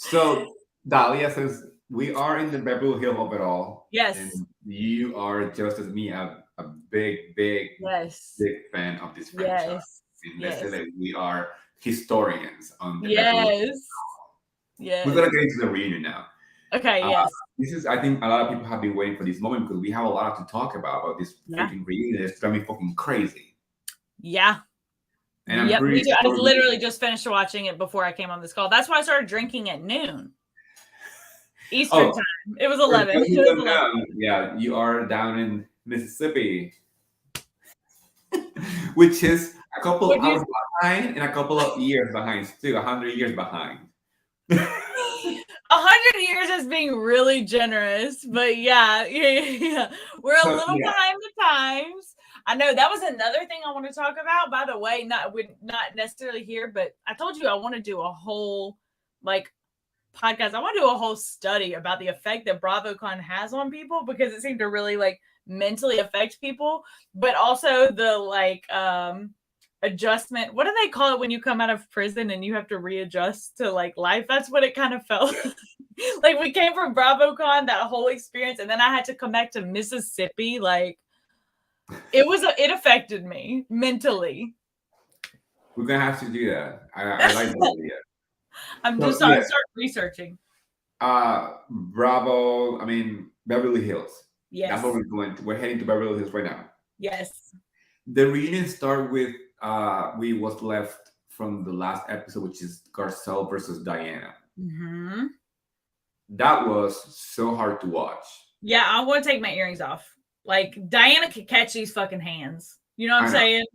So Dahlia says, we are in the Beverly Hills of it all. Yes. And you are just as me, a big fan of this franchise. Yes. And we are historians on the Beverly Hills. Yes. We're going to get into the reunion now. Okay, yes. This is, I think a lot of people have been waiting for this moment because we have a lot to talk about this freaking reunion. It's going to be fucking crazy. Yeah. And I'm pretty sure I literally just finished watching it before I came on this call. That's why I started drinking at noon. Eastern time. It was 11. Yeah, you are down in Mississippi, which is a couple of hours behind and a couple of years behind, still 100 years behind. 100 years is being really generous, but yeah. We're a little behind the times. I know that was another thing I want to talk about, by the way, not necessarily here, but I told you I want to do a whole like podcast. I want to do a whole study about the effect that BravoCon has on people because it seemed to really like mentally affect people, but also the like adjustment. What do they call it when you come out of prison and you have to readjust to like life? That's what it kind of felt like. We came from BravoCon, that whole experience, and then I had to come back to Mississippi. Like it affected me mentally. We're gonna have to do that. I like that idea. I'm just start researching. Beverly Hills. Yes. That's what we're going to. We're heading to Beverly Hills right now. Yes. The reunion started with we was left from the last episode, which is Garcelle versus Diana. Mm-hmm. That was so hard to watch. Yeah, I want to take my earrings off. Like Diana could catch these fucking hands. You know what I'm saying?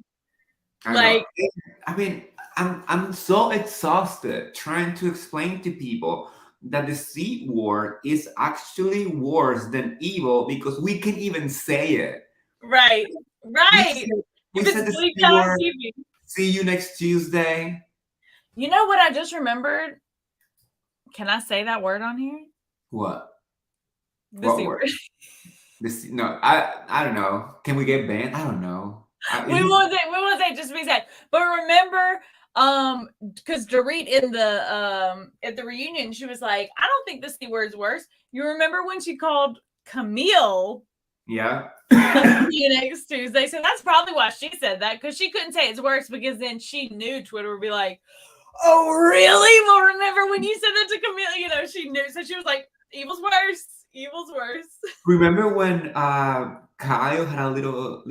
I'm so exhausted trying to explain to people that the C word is actually worse than evil because we can even say it. Right. We said the C word See you next Tuesday. You know what I just remembered? Can I say that word on here? What? The What C word? word. This no, I don't know. Can we get banned? I don't know. We won't say just be sad. But remember, because Dorit in the at the reunion, she was like, I don't think the C word's worse. You remember when she called Camille Yeah. see you next Tuesday? So that's probably why she said that, because she couldn't say it's worse, because then she knew Twitter would be like, oh, really? Well, remember when you said that to Camille? You know, she knew. So she was like, evil's worse. Evil's worse. Remember when Kyle had a little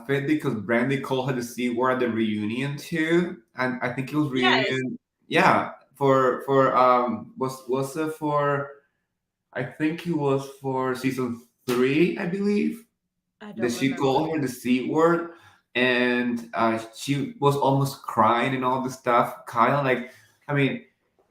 fit because Brandy called her the C word at the reunion too, and I think it was Yes. reunion. Yeah, for was it for? I think it was for season 3, I believe. I don't That she remember. called her the C word, and she was almost crying and all the stuff. Kyle, like, I mean,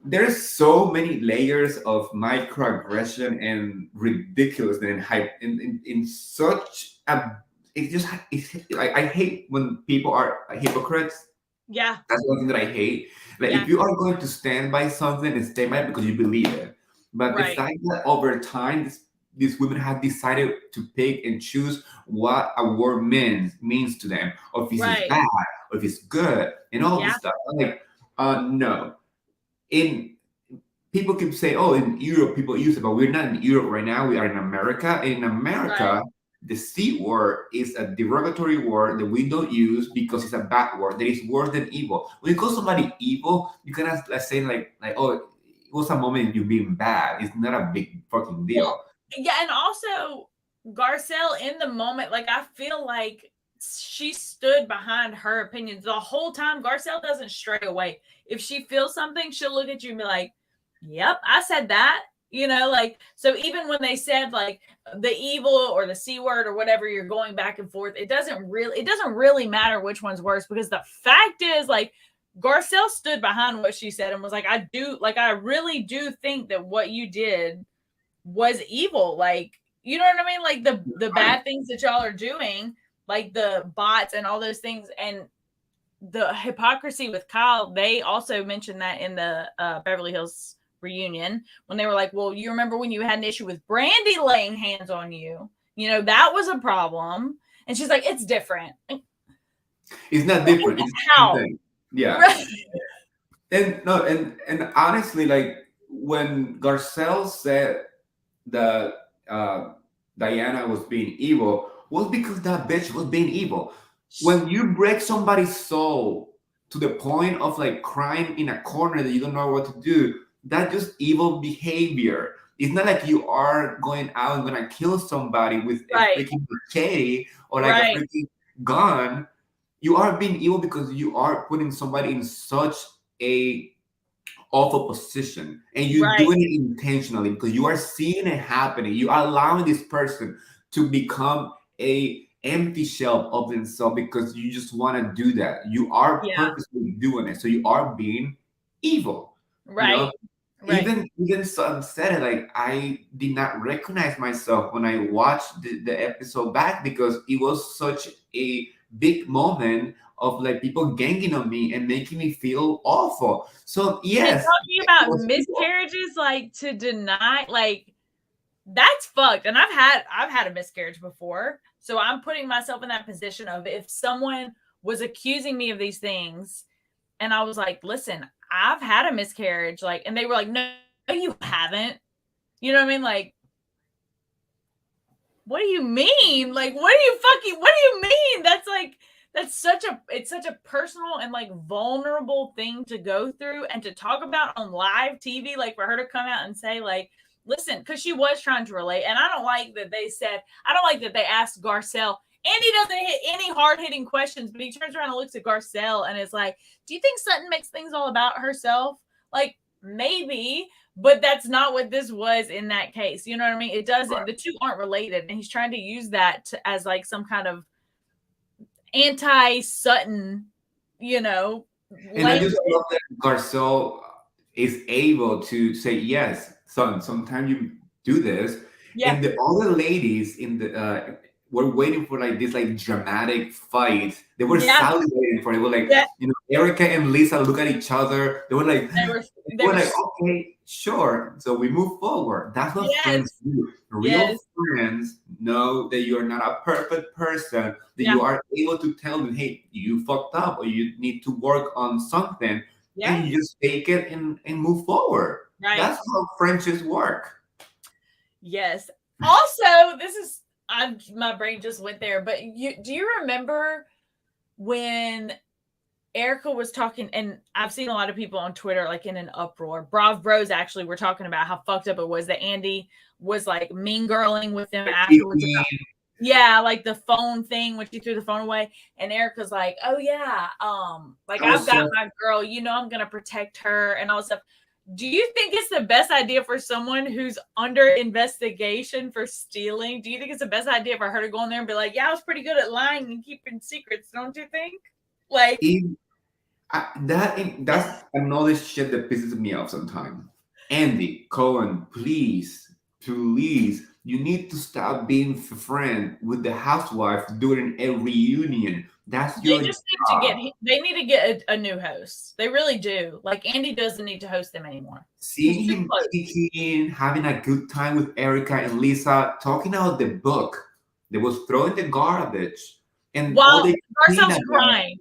there's so many layers of microaggression and ridiculousness and hype in such a. I hate when people are hypocrites. Yeah. That's one thing that I hate. Like, Yeah. if you are going to stand by something, and stand by it because you believe it. But the Right. fact that over time, these women have decided to pick and choose what a word means to them, or if it's Right. bad, or if it's good, and all this Yeah. stuff. I'm like, no. In People keep saying, "Oh, in Europe, people use it," but we're not in Europe right now. We are in America. In America, Right. the C word is a derogatory word that we don't use because it's a bad word. That is worse than evil. When you call somebody evil, you can say like, "Oh, it was a moment you being bad." It's not a big fucking deal. Well, yeah, and also Garcelle in the moment, like, I feel like she stood behind her opinions the whole time. Garcelle doesn't stray away. If she feels something, she'll look at you and be like, yep, I said that. You know, like, so even when they said like the evil or the C word or whatever, you're going back and forth, it doesn't really matter which one's worse, because the fact is, like, Garcelle stood behind what she said and was like, I really do think that what you did was evil. Like, you know what I mean? Like the bad things that y'all are doing, like the bots and all those things, and the hypocrisy with Kyle. They also mentioned that in the Beverly Hills reunion, when they were like, well, you remember when you had an issue with Brandy laying hands on you? You know, that was a problem. And she's like, it's different. It's not different. It's the same thing. Yeah. Right. And no, and honestly, like, when Garcelle said that Diana was being evil, was because that bitch was being evil. When you break somebody's soul to the point of like crying in a corner that you don't know what to do, that's just evil behavior. It's not like you are going out and gonna kill somebody with a Right. freaking machete or like Right. a freaking gun. You are being evil because you are putting somebody in such a awful position, and you're Right. doing it intentionally because you are seeing it happening. You are allowing this person to become a empty shell of themselves because you just want to do that. You are Yeah. purposely doing it, so you are being evil. Right. You know, Right. even some said it, like, I did not recognize myself when I watched the episode back because it was such a big moment of like people ganging on me and making me feel awful. So And yes, talking it about was evil. miscarriages, like, to deny, like, that's fucked. And I've had a miscarriage before. So I'm putting myself in that position of, if someone was accusing me of these things and I was like, listen, I've had a miscarriage, like, and they were like, no, you haven't. You know what I mean? Like, what do you mean? Like, what do you mean? That's such a personal and like vulnerable thing to go through and to talk about on live TV, like for her to come out and say, like, listen, because she was trying to relate. And I don't like that they asked Garcelle, and he doesn't hit any hard-hitting questions, but he turns around and looks at Garcelle and is like, do you think Sutton makes things all about herself? Like, maybe, but that's not what this was in that case. You know what I mean? It doesn't, Right. the two aren't related. And he's trying to use that as like some kind of anti-Sutton, you know, And I language. just love that Garcelle is able to say, yes, son, sometimes you do this. Yeah. And the other ladies in the were waiting for like this like dramatic fight. They were Yeah. salivating for it. They were like, Yeah. you know, Erica and Lisa look at each other. They were like, They were like, okay, sure. So we move forward. That's what friends do. Real friends know that you're not a perfect person, that you are able to tell them, hey, you fucked up or you need to work on something. And you just take it and move forward. Right. That's how friendships work. Yes. Also, this is my brain just went there, but do you remember when Erica was talking, and I've seen a lot of people on Twitter like in an uproar. Brav Bros actually were talking about how fucked up it was that Andy was like mean girling with them afterwards. Yeah, like the phone thing when she threw the phone away, and Erica's like, "Oh yeah, like I've got my girl. You know, I'm gonna protect her and all this stuff." Do you think it's the best idea for someone who's under investigation for stealing? Do you think it's the best idea for her to go in there and be like, "Yeah, I was pretty good at lying and keeping secrets"? Don't you think? Like that's another shit that pisses me off sometimes. Andy Cohen, please, you need to stop being friend with the housewife during a reunion. That's your job. They need to get a new host. They really do. Like Andy doesn't need to host them anymore. Seeing him kicking, having a good time with Erica and Lisa, talking about the book that was thrown in the garbage, and while Garcelle's crying.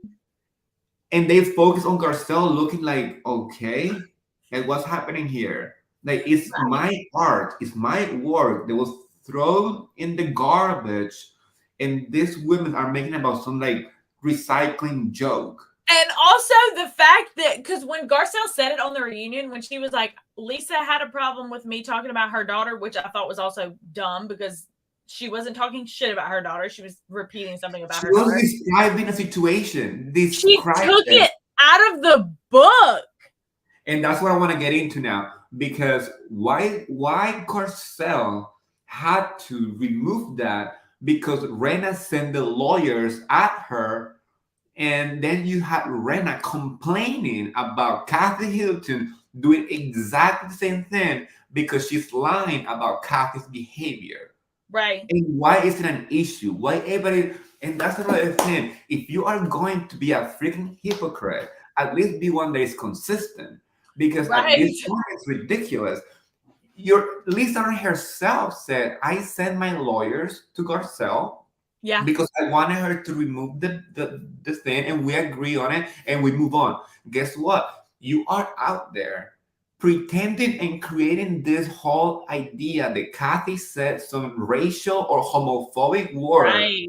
And they focus on Garcelle looking like, okay, and what's happening here? Like, it's my art, it's my work that was thrown in the garbage, and these women are making about some like recycling joke. And also the fact that, because when Garcelle said it on the reunion, when she was like, Lisa had a problem with me talking about her daughter, which I thought was also dumb because she wasn't talking shit about her daughter. She was repeating something about her daughter. She was describing a situation. She took it out of the book. And that's what I want to get into now. Because why Garcelle had to remove that? Because Rena sent the lawyers at her. And then you had Rena complaining about Kathy Hilton doing exactly the same thing because she's lying about Kathy's behavior. Right. And why is it an issue? Why everybody? And that's another thing. If you are going to be a freaking hypocrite, at least be one that is consistent. Because at this point, it's ridiculous. Lisa herself said, I sent my lawyers to Garcelle. Yeah. Because I wanted her to remove the thing, and we agree on it, and we move on. Guess what? You are out there pretending and creating this whole idea that Kathy said some racial or homophobic word. Right.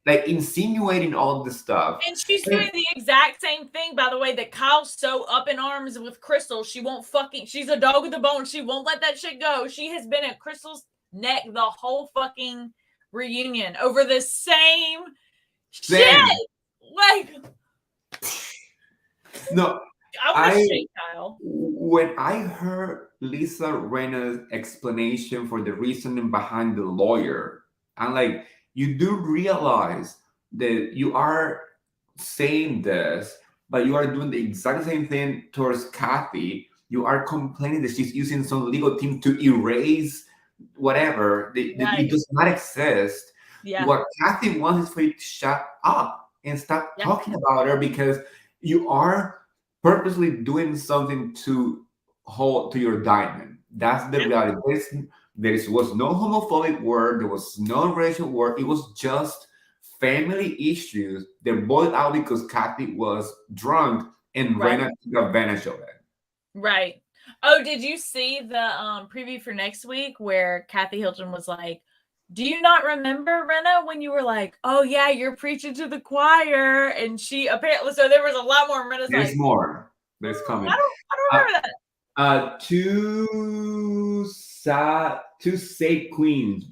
Like insinuating all this stuff. And she's doing the exact same thing, by the way, that Kyle's so up in arms with Crystal. She's a dog with a bone. She won't let that shit go. She has been at Crystal's neck the whole fucking reunion over the same shit. Like, no, I want to shake Kyle. When I heard Lisa Rena's explanation for the reasoning behind the lawyer, I'm like, you do realize that you are saying this, but you are doing the exact same thing towards Kathy. You are complaining that she's using some legal team to erase whatever. It does not exist. Yeah. What Kathy wants is for you to shut up and stop talking about her because you are purposely doing something to hold to your diamond. That's the reality. There was no homophobic word. There was no racial word. It was just family issues that boiled out because Kathy was drunk and Rena took advantage of it. Right. Oh, did you see the preview for next week where Kathy Hilton was like, do you not remember, Rena, when you were like, oh, yeah, you're preaching to the choir? And she apparently, so there was a lot more. Rena's There's like, more. There's coming. I don't remember that. Two safe queens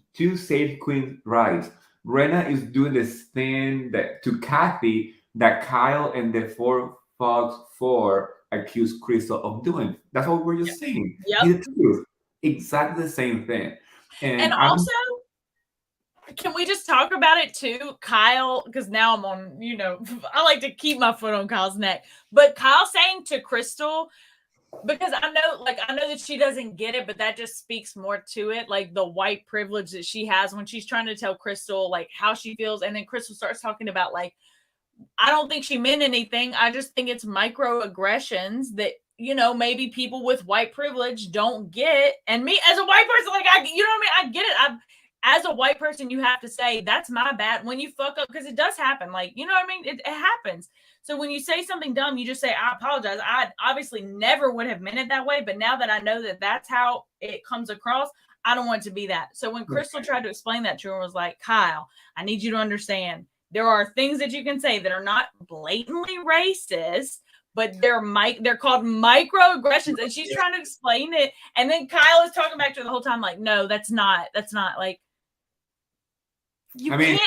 rise. Rena is doing this thing to Kathy that Kyle and the Fox 4 accused Crystal of doing. That's what we were just saying. Yep. Exactly the same thing. And also, can we just talk about it too? Kyle, because now I'm on, I like to keep my foot on Kyle's neck. But Kyle saying to Crystal, because I know that she doesn't get it, but that just speaks more to it, like the white privilege that she has when she's trying to tell Crystal like how she feels, and then Crystal starts talking about like, I don't think she meant anything. I just think it's microaggressions that, you know, maybe people with white privilege don't get. And me as a white person, like, you know what I mean? I get it. As a white person, you have to say, that's my bad when you fuck up, because it does happen. Like, you know what I mean? It happens. So when you say something dumb, you just say, I apologize. I obviously never would have meant it that way. But now that I know that that's how it comes across, I don't want it to be that. So when Crystal tried to explain that to her, was like, Kyle, I need you to understand. There are things that you can say that are not blatantly racist, but they're called microaggressions. And she's trying to explain it. And then Kyle is talking back to her the whole time, like, no, that's not like, can't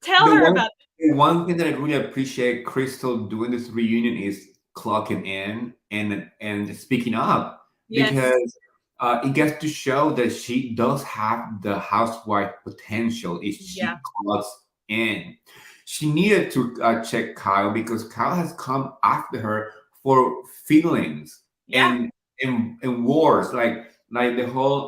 tell her about it. The one thing that I really appreciate Crystal doing this reunion is clocking in and speaking up, because it gets to show that she does have the housewife potential if she clocks in. She needed to check Kyle, because Kyle has come after her for feelings and wars, like the whole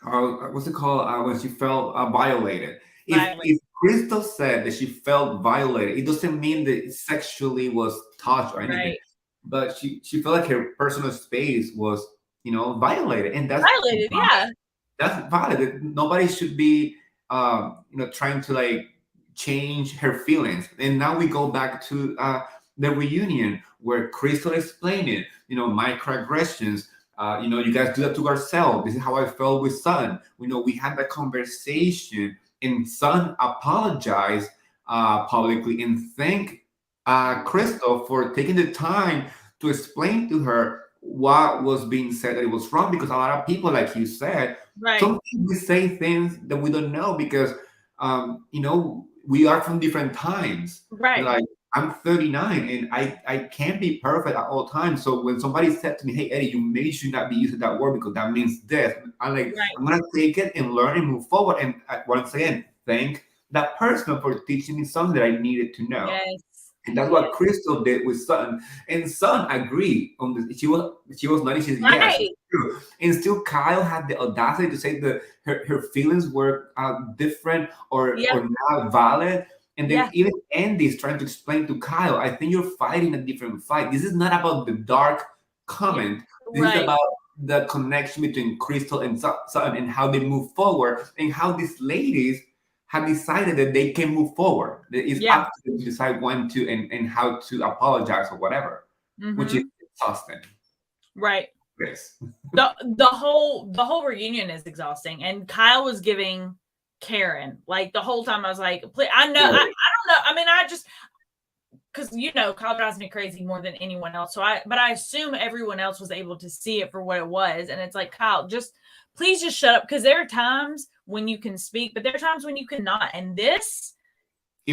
what's it called, when she felt violated. If Crystal said that she felt violated, it doesn't mean that sexually was touched or anything, but she felt like her personal space was, you know, violated, and that's violated. That's valid. Nobody should be, you know, trying to like change her feelings. And now we go back to the reunion where Crystal explained it. You know, microaggressions. You know, you guys do that to Garcelle. This is how I felt with Sun. You know, we had that conversation, and Sun apologized publicly and thanked Crystal for taking the time to explain to her what was being said, that it was wrong, because a lot of people, like you said, sometimes we say things that we don't know, because you know, we are from different times. Like, I'm 39 and I can't be perfect at all times. So when somebody said to me, hey Eddie, you maybe should not be using that word because that means this, I'm like, I'm gonna take it and learn and move forward. And once again, thank that person for teaching me something that I needed to know. And that's what Crystal did with Sun. And Sun agreed on this. She was not. She said, yes, it's true. And still Kyle had the audacity to say that her feelings were different or not valid. And then even Andy's trying to explain to Kyle, I think you're fighting a different fight. This is not about the dark comment. This is about the connection between Crystal and Sun and how they move forward, and how these ladies have decided that they can move forward. It's up to them to decide when to and how to apologize or whatever, which is exhausting. Yes. The whole reunion is exhausting, and Kyle was giving Karen like the whole time. I was like, I know, I don't know. I mean, I just, because you know, Kyle drives me crazy more than anyone else. But I assume everyone else was able to see it for what it was, and it's like, Kyle, please just shut up, because there are times when you can speak, but there are times when you cannot. And it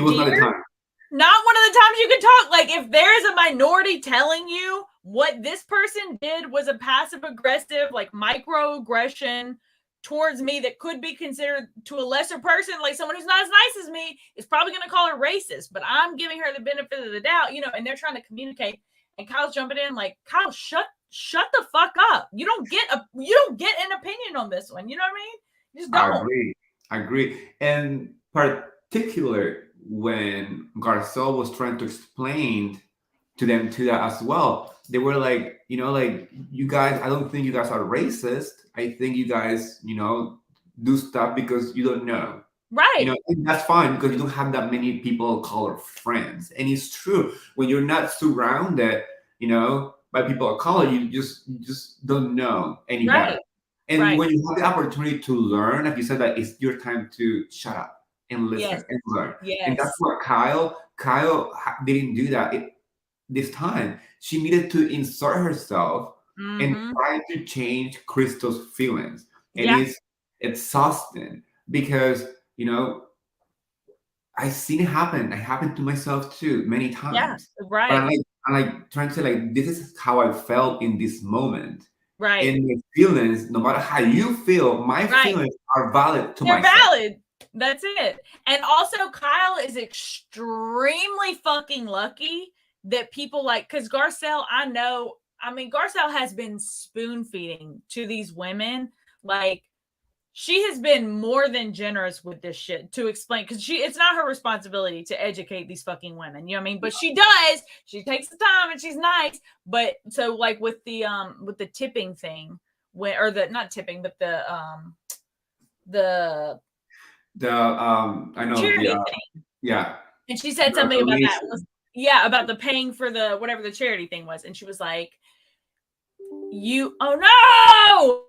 was not the time. Not one of the times you can talk. Like, if there is a minority telling you what this person did was a passive aggressive, like microaggression towards me that could be considered to a lesser person, like someone who's not as nice as me, is probably going to call her racist, but I'm giving her the benefit of the doubt, you know, and they're trying to communicate, and Kyle's jumping in like, Kyle, shut the fuck up. You don't get an opinion on this one. You know what I mean? You just don't. I agree. And particularly when Garcelle was trying to explain to them to that as well, they were like, you know, like, you guys, I don't think you guys are racist. I think you guys, you know, do stuff because you don't know. You know, and that's fine, because you don't have that many people of color friends. And it's true, when you're not surrounded, you know, by people of color, you just don't know any better. And when you have the opportunity to learn, like you said, that it's your time to shut up and listen and learn. And that's what Kyle didn't do that this time. She needed to insert herself and try to change Crystal's feelings. And it's exhausting, because, you know, I've seen it happen. It happened to myself too many times. But I'm like trying to, like, this is how I felt in this moment. And my feelings, no matter how you feel, my feelings are valid to myself. They're valid. That's it. And also, Kyle is extremely fucking lucky that people like, because Garcelle, I know I mean, Garcelle has been spoon feeding to these women. Like, she has been more than generous with this shit to explain, because it's not her responsibility to educate these fucking women. You know what I mean? But she does. She takes the time and she's nice. But so like with the tipping thing, not tipping, but the I know charity thing. yeah. And she said something about that. About the paying for the whatever the charity thing was. And she was like, oh no!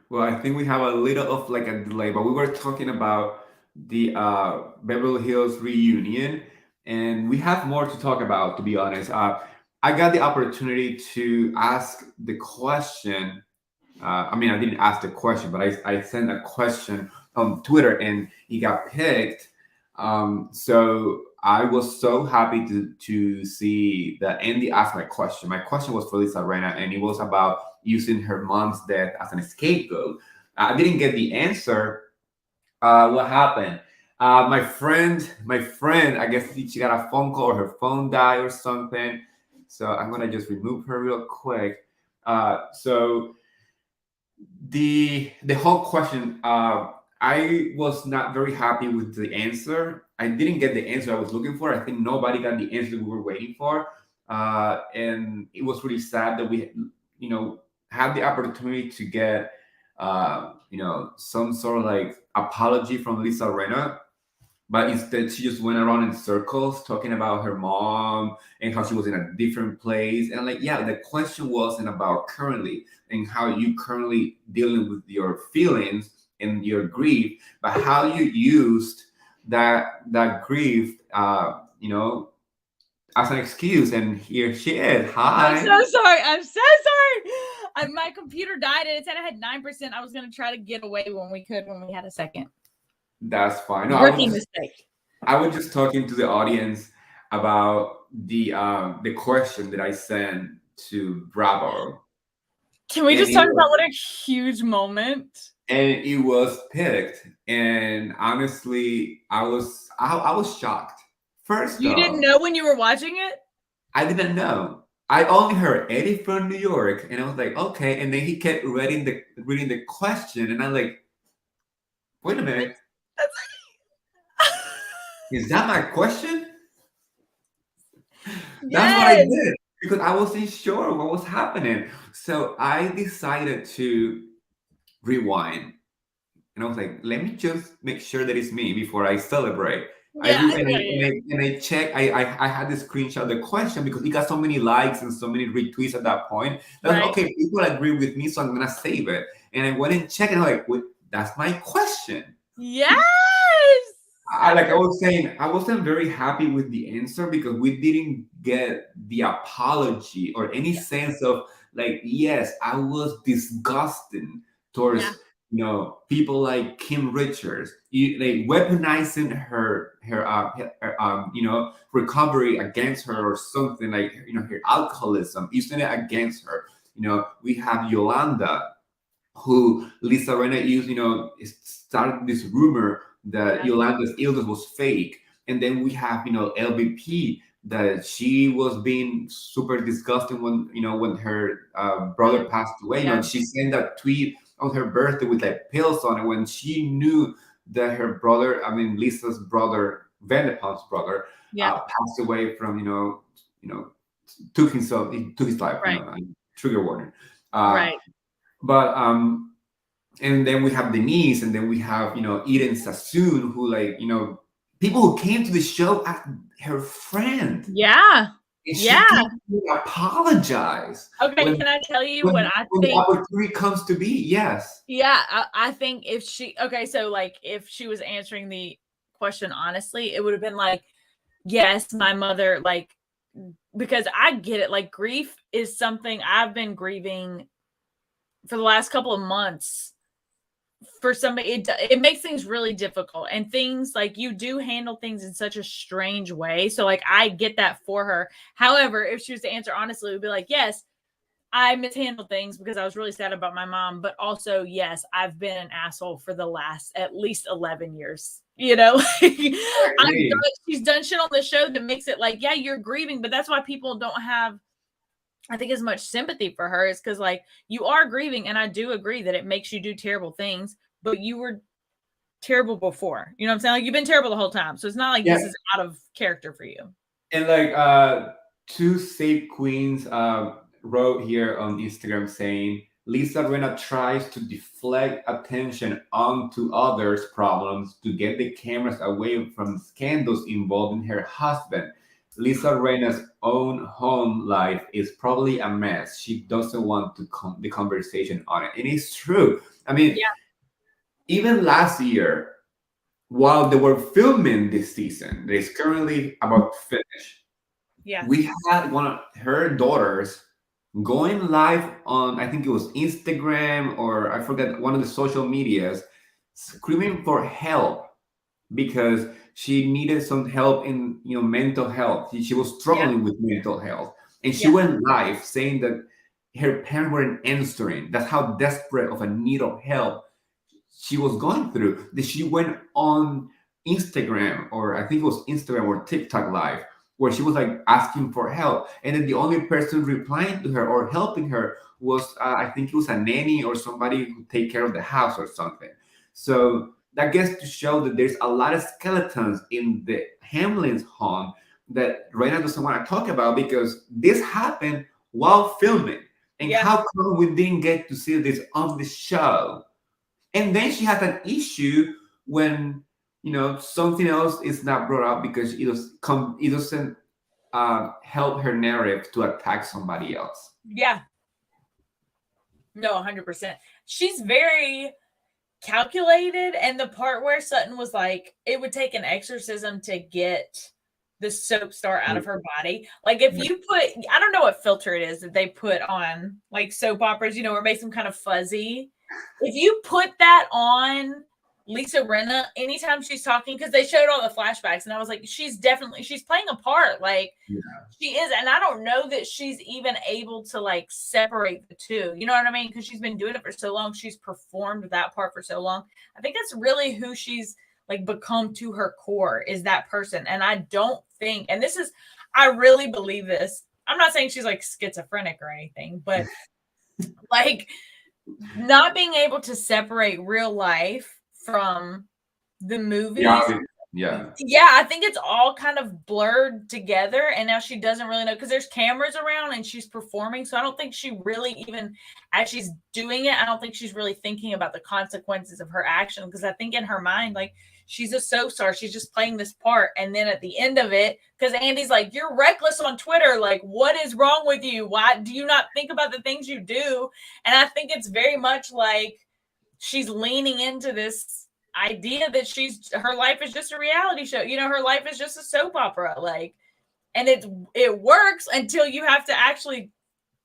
Well, I think we have a little of like a delay, but we were talking about the Beverly Hills reunion, and we have more to talk about, to be honest. I got the opportunity to ask the question. I mean, I didn't ask the question, but I sent a question on Twitter and he got picked. So I was so happy to see that Andy asked my question. My question was for Lisa Rinna, and it was about using her mom's death as an scapegoat. I didn't get the answer. What happened? My friend, I guess she got a phone call or her phone died or something. So I'm gonna just remove her real quick. So the whole question, I was not very happy with the answer. I didn't get the answer I was looking for. I think nobody got the answer we were waiting for, and it was really sad that we, had the opportunity to get, some sort of like apology from Lisa Rinna, but instead she just went around in circles talking about her mom and how she was in a different place. And I'm like, yeah, the question wasn't about currently and how you currently dealing with your feelings and your grief, but how you used that grief, as an excuse. And here she is. Hi. I'm so sorry. My computer died and it said I had 9%. I was going to try to get away when we had a second. That's fine. No, mistake. I was just talking to the audience about the question that I sent to Bravo. Can we just talk about what a huge moment? And it was picked, and honestly, I was shocked. First, you didn't know when you were watching it? I didn't know. I only heard Eddie from New York, and I was like, okay. And then he kept reading the question, and I'm like, wait a minute. Is that my question? Yes. That's what I did, because I wasn't sure what was happening. So I decided to rewind. And I was like, let me just make sure that it's me before I celebrate. Yeah, I checked. I had to screenshot the question because it got so many likes and so many retweets at that point. I was like, okay, people agree with me, so I'm gonna save it. And I went and checked, and I'm like, wait, that's my question. Yes. I was saying, I wasn't very happy with the answer because we didn't get the apology or any sense of like, yes, I was disgusting towards people like Kim Richards, like weaponizing her recovery against her or something, like her alcoholism, using it against her. We have Yolanda, who Lisa Rinna used, started this rumor that Yolanda's illness was fake. And then we have, LVP, that she was being super disgusting when her brother passed away. She sent that tweet on her birthday with like pills on it when she knew that her brother, Lisa's brother, Vanderpump's brother, passed away from, took his life. Trigger warning. But and then we have Denise, and then we have Eden Sassoon, who people who came to the show as her friend. Yeah. And she didn't apologize. Okay, can I tell you what I think? When the opportunity comes to be, yes. Yeah, I think if she was answering the question honestly, it would have been like, yes, my mother, because I get it. Like, grief is something I've been grieving for the last couple of months. For somebody, it makes things really difficult, and things like you do handle things in such a strange way. So I get that for her. However, if she was to answer honestly, it would be like, yes, I mishandled things because I was really sad about my mom, but also, yes, I've been an asshole for the last at least 11 years. You know, she's done shit on the show that makes it like, yeah, you're grieving, but that's why people don't have, I think, as much sympathy for her, is because like you are grieving, and I do agree that it makes you do terrible things, but you were terrible before. You know what I'm saying? Like, you've been terrible the whole time, so it's not like this is out of character for you. And like two safe queens wrote here on Instagram saying Lisa Rinna tries to deflect attention onto others' problems to get the cameras away from scandals involving her husband. Lisa Rinna's own home life is probably a mess. She doesn't want to the conversation on it. And it's true. I mean, even last year, while they were filming this season that is currently about to finish, we had one of her daughters going live on, I think it was Instagram, or I forget, one of the social medias, screaming for help because she needed some help in mental health. She was struggling with mental health, and she went live saying that her parents weren't answering. That's how desperate of a need of help she was going through. That she went on Instagram, or I think it was Instagram or TikTok live, where she was like asking for help, and then the only person replying to her or helping her was I think it was a nanny or somebody who take care of the house or something. So that gets to show that there's a lot of skeletons in the Hamlin's home that Raina doesn't want to talk about, because this happened while filming. And how come we didn't get to see this on the show? And then she has an issue when something else is not brought up because it doesn't help her narrative to attack somebody else. Yeah. No, 100%. She's very calculated, and the part where Sutton was like, it would take an exorcism to get the soap star out of her body. Like, if you put, I don't know what filter it is that they put on like soap operas, where it makes them kind of fuzzy. If you put that on Lisa Rinna anytime she's talking, because they showed all the flashbacks, and I was like, she's playing a part. Like, she is. And I don't know that she's even able to like separate the two. You know what I mean? Because she's been doing it for so long. She's performed that part for so long. I think that's really who she's like become to her core, is that person. And I don't think, and this is, I really believe this. I'm not saying she's like schizophrenic or anything, but like not being able to separate real life from the movies. I think it's all kind of blurred together, and now she doesn't really know, because there's cameras around and she's performing, so I don't think she really, even as she's doing it, I don't think she's really thinking about the consequences of her action, because I think in her mind, like, she's a soap star, she's just playing this part, and then at the end of it, because Andy's like, you're reckless on Twitter, like, what is wrong with you? Why do you not think about the things you do? And I think it's very much like she's leaning into this idea that her life is just a reality show. Her life is just a soap opera. Like, and it works until you have to actually,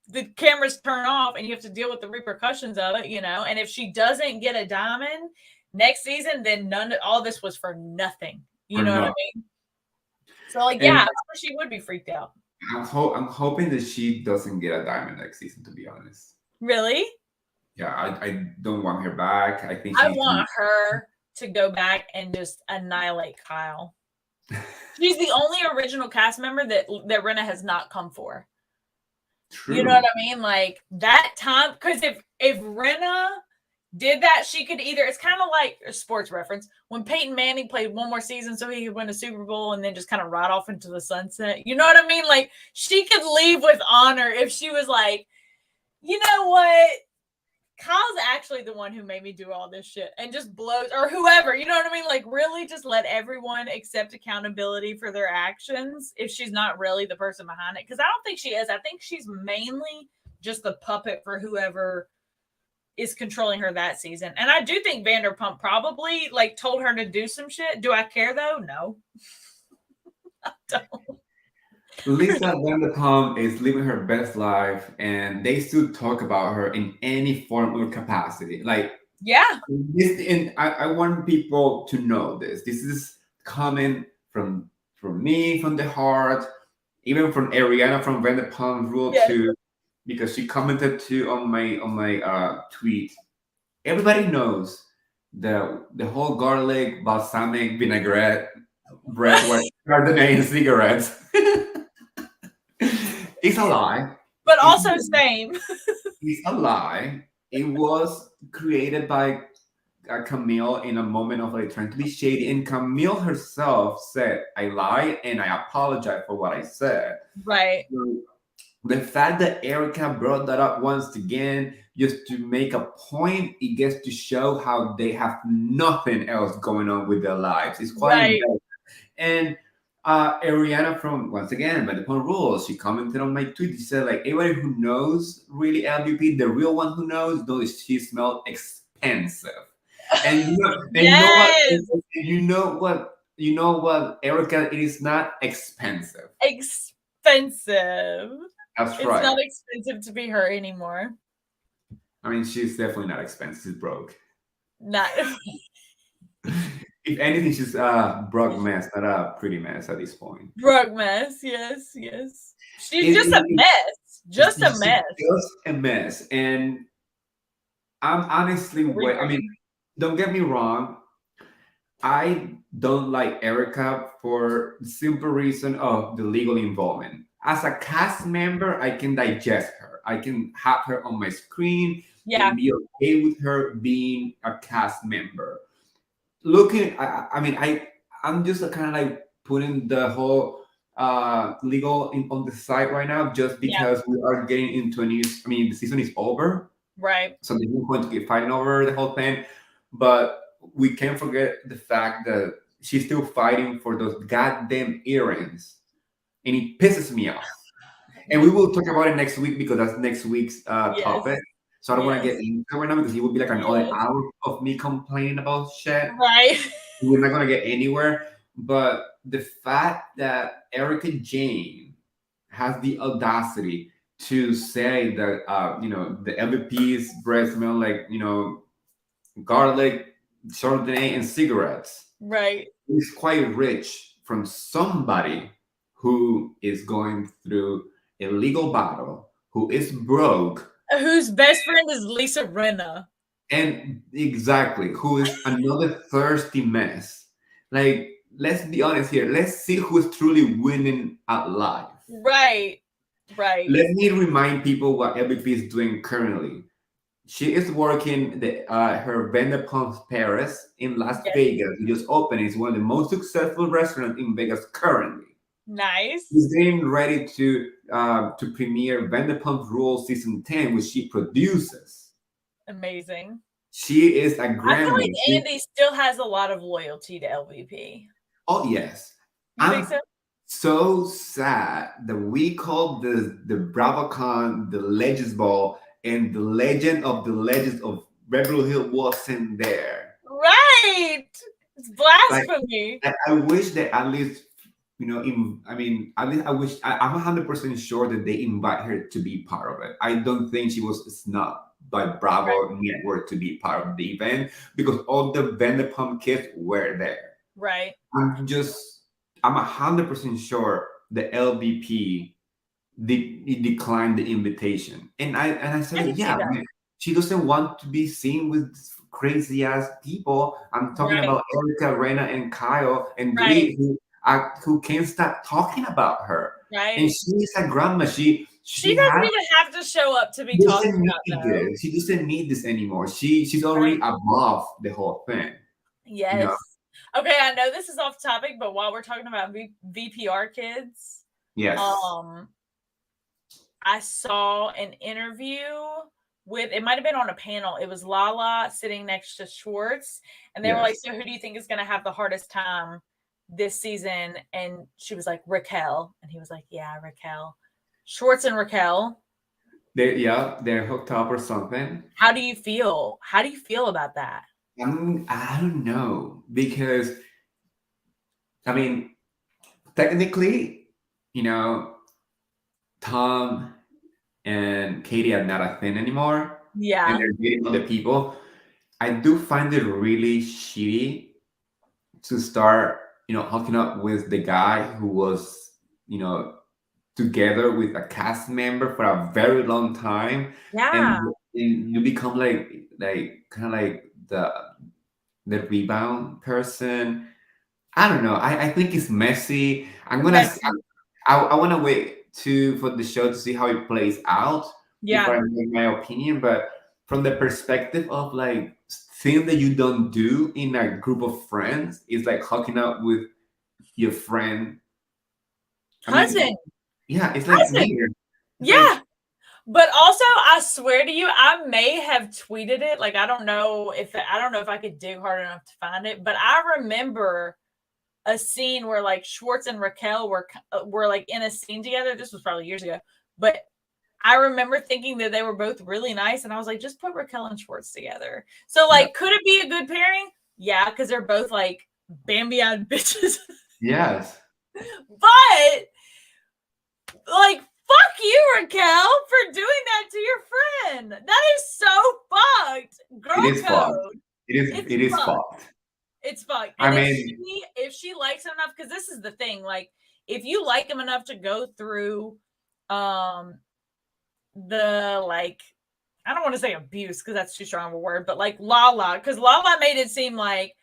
the cameras turn off and you have to deal with the repercussions of it, and if she doesn't get a diamond next season, then all this was for nothing. You know what I mean? So like, I'm sure she would be freaked out. I'm hoping that she doesn't get a diamond next season, to be honest. Really? Yeah, I don't want her back. I think I want her to go back and just annihilate Kyle. She's the only original cast member that Rinna has not come for. True. You know what I mean? Like, that time, because if Rinna did that, she could either, it's kind of like a sports reference, when Peyton Manning played one more season so he could win a Super Bowl and then just kind of ride off into the sunset. You know what I mean? Like, she could leave with honor if she was like, you know what? Kyle's actually the one who made me do all this shit, and just blows, or whoever, you know what I mean? Like, really just let everyone accept accountability for their actions if she's not really the person behind it. Because I don't think she is. I think she's mainly just the puppet for whoever is controlling her that season. And I do think Vanderpump probably like told her to do some shit. Do I care though? No. I don't. Lisa Vanderpump is living her best life, and they still talk about her in any form or capacity. Like, and I want people to know this. This is coming from me, from the heart, even from Ariana from Vanderpump Rule 2. because she commented too on my tweet. Everybody knows the whole garlic balsamic vinaigrette bread with Chardonnay and cigarettes. It's a lie. But It's, also same. it's a lie. It was created by Camille in a moment of like trying to be shady, and Camille herself said, "I lied and I apologize for what I said." Right. So the fact that Erica brought that up once again, just to make a point, it gets to show how they have nothing else going on with their lives. It's quite Right. embarrassing. And Ariana from once again by the point rules, she commented on my tweet. She said like anybody who knows really LVP, the real one who knows she smelled expensive. And Yes. you know what, Erica, it is not expensive. Expensive. That's It's right. not expensive to be her anymore. I mean, she's definitely not expensive. She's broke. Not. If anything, she's broke mess, not a pretty mess at this point. Broke mess. Yes, yes. She's just a mess. Just a mess. Just a mess. And I'm honestly, I mean, don't get me wrong. I don't like Erica for the simple reason of the legal involvement. As a cast member, I can digest her. I can have her on my screen and be okay with her being a cast member. I'm just kind of like putting the whole legal on the side right now, just because we are getting into a new. I mean, the season is over, right? So they're going to get fighting over the whole thing, but we can't forget the fact that she's still fighting for those goddamn earrings, and it pisses me off. And we will talk about it next week because that's next week's topic. So I don't want to get into it right now because it will be like another hour of me complaining about shit. Right. We're not going to get anywhere. But the fact that Erica Jane has the audacity to say that, the LVP's breath smell like, garlic, Chardonnay, and cigarettes. Right. It's quite rich from somebody who is going through a legal battle, who is broke, whose best friend is Lisa Rinna, and exactly, who is another thirsty mess. Like, let's be honest here. Let's see who's truly winning at life. Right. Let me remind people what LVP is doing currently. She is working her Vanderpump Paris in Las Vegas. It just opened. It's one of the most successful restaurants in Vegas currently. Nice. She's getting ready to premiere Vanderpump Rules season 10, which she produces. Amazing. She is a Grammy. I feel like Andy still has a lot of loyalty to LVP. Oh yes. You think so? So sad that we called the BravoCon the Legends Ball, and the legend of the legends of Beverly Hills wasn't there. Right. It's blasphemy. Like, I wish that at least, at least I wish, I'm 100% sure that they invite her to be part of it. I don't think she was snubbed by Bravo Network to be part of the event because all the Vanderpump kids were there. Right. I'm 100% sure the LVP declined the invitation, and I said, she doesn't want to be seen with crazy ass people. I'm talking about Erica, Rena, and Kyle, and Glee, who can't stop talking about her. Right. And she's a grandma. She doesn't even have to show up to be talking about this. She doesn't need this anymore. She's already above the whole thing. Yes. Okay, I know this is off topic, but while we're talking about VPR kids, yes. I saw an interview with, it might have been on a panel. It was Lala sitting next to Schwartz, and they were like, "So who do you think is going to have the hardest time this season?" And she was like, "Raquel," and he was like, "Yeah, Raquel." Schwartz and Raquel. They're hooked up or something. How do you feel? How do you feel about that? I don't know, because technically, Tom and Katie are not a thing anymore. Yeah. And they're dating other people. I do find it really shitty to start, hooking up with the guy who was, together with a cast member for a very long time, Yeah. and you become like kind of like the rebound person. I don't know. I think it's messy. Messy. I want to wait for the show to see how it plays out before Yeah. I make my opinion. But from the perspective of like things that you don't do in a group of friends, is like hooking up with your friend. I mean, Cousin. yeah, it's like Cousin. weird. It's like Yeah. But also, I swear to you, I may have tweeted it. Like, I don't know if I could dig hard enough to find it, but I remember a scene where like Schwartz and Raquel were like in a scene together. This was probably years ago, but I remember thinking that they were both really nice, and I was like, just put Raquel and Schwartz together. So, yeah. like, could it be a good pairing? Yeah, because they're both like Bambi-eyed bitches. Yes. But like, fuck you, Raquel, for doing that to your friend. That is so fucked. Girl It is fucked. code. It is fucked. It's fucked. I And mean, if she likes him enough, because this is the thing, like, if you like him enough to go through the like, I don't want to say abuse because that's too strong of a word, but like Lala, because Lala made it seem like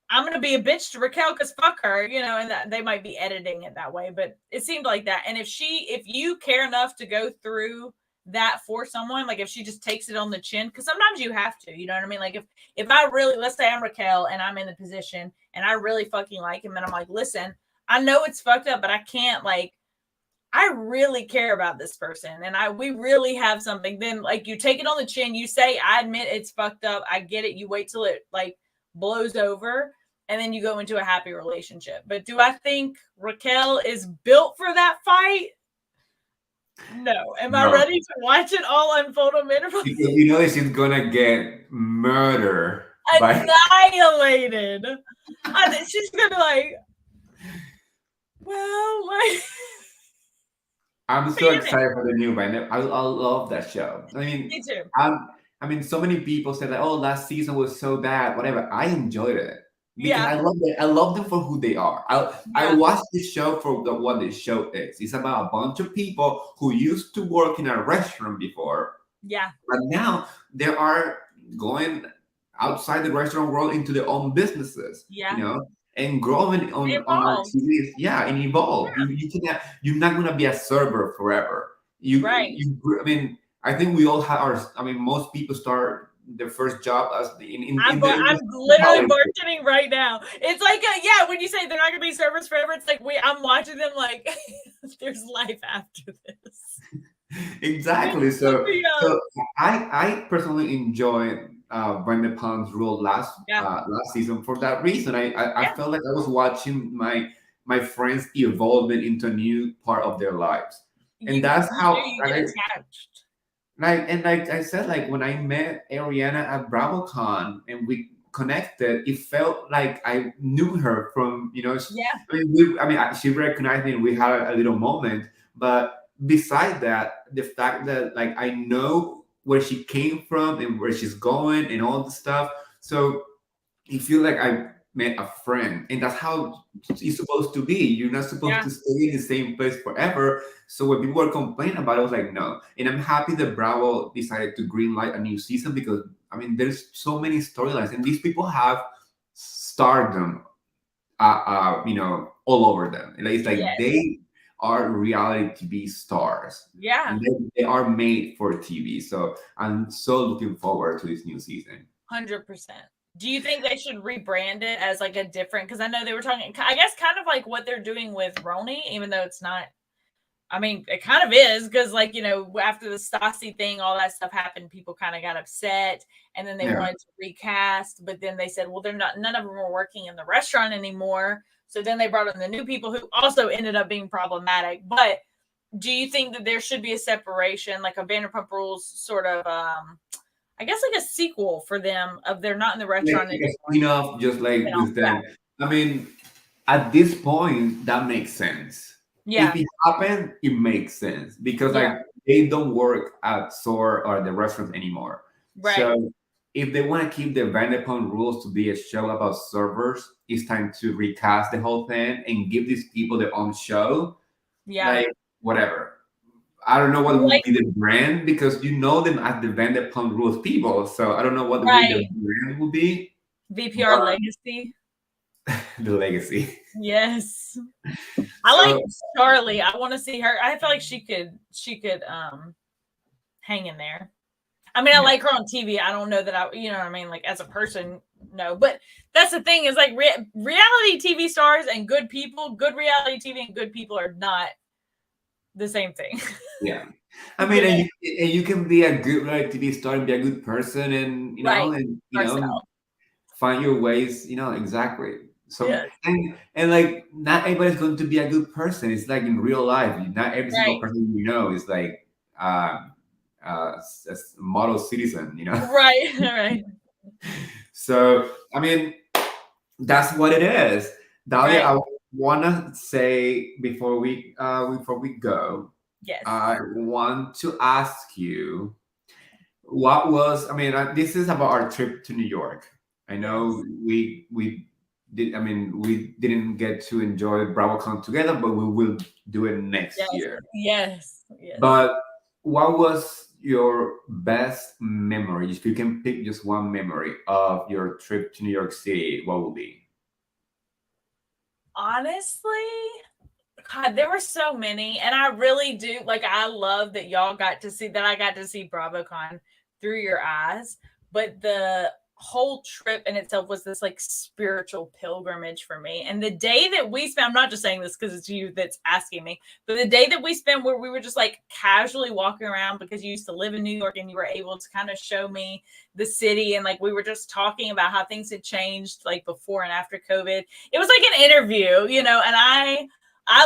I'm gonna be a bitch to Raquel because fuck her, you know, and that they might be editing it that way, but it seemed like that. And if you care enough to go through that for someone, like if she just takes it on the chin, because sometimes you have to, you know what I mean? Like if I really, let's say I'm Raquel and I'm in the position and I really fucking like him and I'm like, listen, I know it's fucked up, but I can't, like, I really care about this person and we really have something. Then like you take it on the chin, you say, I admit it's fucked up. I get it. You wait till it like blows over and then you go into a happy relationship. But do I think Raquel is built for that fight? No. Am I ready to watch it all unfold on Minute? Because you know that she's gonna get murdered by Annihilated. She's gonna be like, well, like, I'm so excited for the new one. I love that show. I mean, me too. I mean, so many people said like, "Oh, last season was so bad." Whatever. I enjoyed it because Yeah. I love it. I love them for who they are. I watched this show for what the show is. It's about a bunch of people who used to work in a restaurant before. Yeah. But now they are going outside the restaurant world into their own businesses. Yeah. You know, and growing on our Evolve. TVs, yeah, and evolve. Yeah. You're not gonna be a server forever. Right. I mean, I think we all have our. I mean, most people start their first job as I'm literally bartending right now. It's like when you say they're not gonna be servers forever, it's like I'm watching them like there's life after this. Exactly. So I personally enjoyed Vanderpum's Rule last season for that reason. I felt like I was watching my friends evolving into a new part of their lives, and that's how you get attached. Like I said, like when I met Ariana at BravoCon and we connected, it felt like I knew her from, you know. I mean, she recognized me and we had a little moment. But beside that, the fact that like I know where she came from and where she's going and all the stuff, so you feel like I met a friend, and that's how it's supposed to be. You're not supposed to stay in the same place forever. So when people were complaining about it, I was like, no. And I'm happy that Bravo decided to greenlight a new season because I mean, there's so many storylines, and these people have stardom, you know, all over them. It's like they are reality TV stars. Yeah, and they are made for TV. So I'm so looking forward to this new season. 100%. Do you think they should rebrand it as like a different? Because I know they were talking, I guess, kind of like what they're doing with Roni, even though it's not. I mean, it kind of is because, like, you know, after the Stassi thing, all that stuff happened. People kind of got upset, and then they wanted to recast. But then they said, well, none of them were working in the restaurant anymore. So then they brought in the new people who also ended up being problematic. But do you think that there should be a separation, like a Vanderpump Rules sort of? I guess like a sequel for them of they're not in the restaurant anymore. Just like with them. I mean, at this point, that makes sense. Yeah. If it happened, it makes sense because like they don't work at SOAR or the restaurant anymore. Right. So if they want to keep the Vanderpump Rules to be a show about servers, it's time to recast the whole thing and give these people their own show. Yeah. Like whatever. I don't know what would Like, be the brand because you know them as the Vanderpump Rules people. So I don't know what right. the brand would be. VPR But Legacy. the legacy. Yes. I So like Charlie. I want to see her. I feel like she could hang in there. I mean, I like her on TV. I don't know that I, you know what I mean? Like as a person, no. But that's the thing is like reality TV stars and good people, good reality TV and good people are not the same thing. yeah, I mean, and you can be a good reality TV star and be a good person, and find your ways. Exactly. So Yes. and like not everybody's going to be a good person. It's like in real life, not every single person is like a model citizen. Right. Right. So I mean, that's what it is. Dahlia, Right. I wanna say before we go, Yes. I want to ask you what was. I mean, this is about our trip to New York. I know we did. I mean, we didn't get to enjoy BravoCon together, but we will do it next year. Yes. But what was your best memory? If you can pick just one memory of your trip to New York City, what would be? Honestly, God, there were so many, and I really do like. I love that y'all got to see that. I got to see BravoCon through your eyes, but the whole trip in itself was this like spiritual pilgrimage for me. And the day that we spent, I'm not just saying this because it's you that's asking me, but the day that we spent where we were just like casually walking around because you used to live in New York and you were able to kind of show me the city, and like we were just talking about how things had changed like before and after COVID. It was like an interview, and I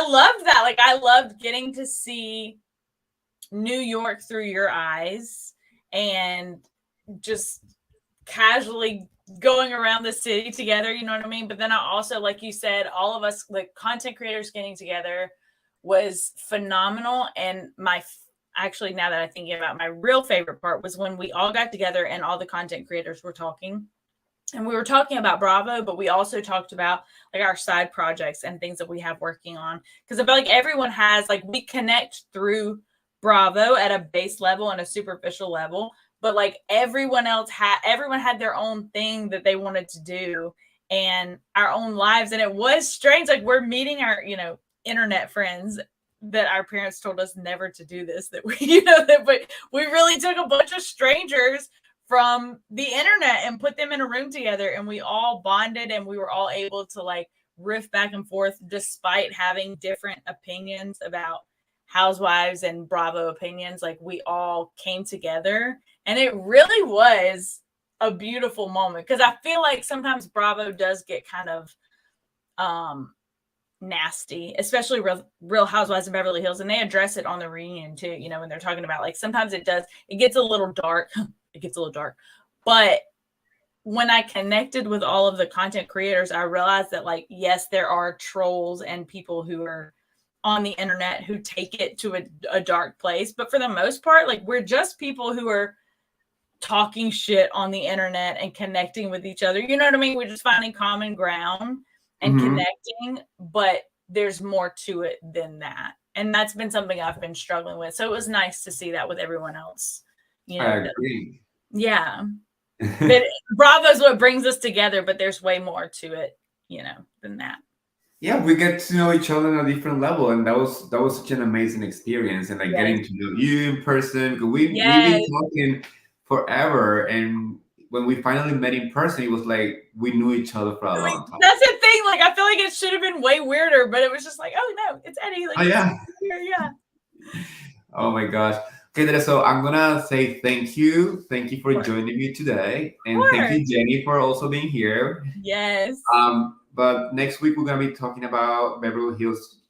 loved that. Like I loved getting to see New York through your eyes and just casually going around the city together, you know what I mean? But then I also, like you said, all of us like content creators getting together was phenomenal. And actually, now that I'm thinking about, my real favorite part was when we all got together and all the content creators were talking. And we were talking about Bravo, but we also talked about like our side projects and things that we have working on. Because I feel like everyone has, like, we connect through Bravo at a base level and a superficial level, but like everyone had their own thing that they wanted to do and our own lives. And it was strange. Like we're meeting our, internet friends that our parents told us never to do this, that we, but we really took a bunch of strangers from the internet and put them in a room together, and we all bonded and we were all able to like riff back and forth despite having different opinions about Housewives and Bravo opinions. Like we all came together, and it really was a beautiful moment, because I feel like sometimes Bravo does get kind of nasty, especially Real Housewives of Beverly Hills, and they address it on the reunion too, when they're talking about like sometimes it gets a little dark. It gets a little dark. But when I connected with all of the content creators, I realized that like, yes, there are trolls and people who are on the internet who take it to a dark place. But for the most part, like we're just people who are talking shit on the internet and connecting with each other. You know what I mean? We're just finding common ground and connecting, but there's more to it than that. And that's been something I've been struggling with. So it was nice to see that with everyone else. I agree. Yeah. But Bravo's what brings us together, but there's way more to it, than that. Yeah, we get to know each other on a different level, and that was such an amazing experience, and like getting to know you in person, because we've been talking forever, and when we finally met in person, it was like we knew each other for a long time. That's the thing. Like I feel like it should have been way weirder, but it was just like, oh no, it's Eddie. Like, oh yeah, yeah. Oh my gosh. Okay, so I'm gonna say thank you for joining me today, and thank you, Jenny, for also being here. Yes. But next week we're gonna be talking about Beverly Hills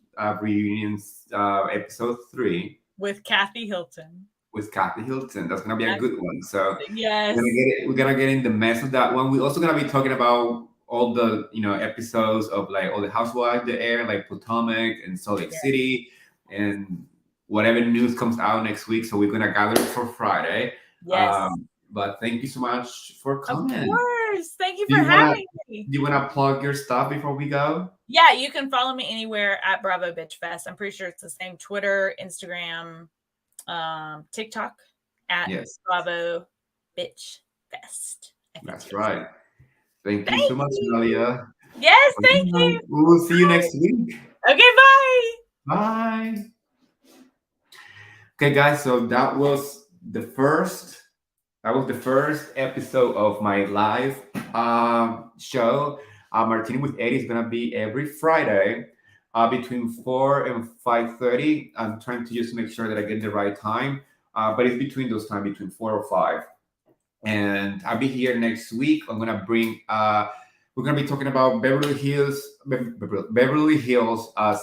Reunions, episode 3 with Kathy Hilton. That's gonna be a good one. So yes, we're gonna get in the mess of that one. We're also gonna be talking about all the episodes of like all the Housewives that air, like Potomac and Salt Lake City, and whatever news comes out next week. So we're gonna gather for Friday. Yes. But thank you so much for coming. Of course. course. Thank you for having me. Do you want to plug your stuff before we go? Yeah, you can follow me anywhere at Bravo Bitch Fest. I'm pretty sure it's the same Twitter, Instagram, TikTok at Bravo Bitch Fest. That's right. Thank you so much, Dahlia. Yes, thank you. We will see you next week. Okay, bye. Bye. Okay, guys. So that was the first episode of my live show. Martini with Eddie is gonna be every Friday between 4 and 5:30. I'm trying to just make sure that I get the right time, but it's between those times, between 4 or 5. And I'll be here next week. I'm gonna bring. We're gonna be talking about Beverly Hills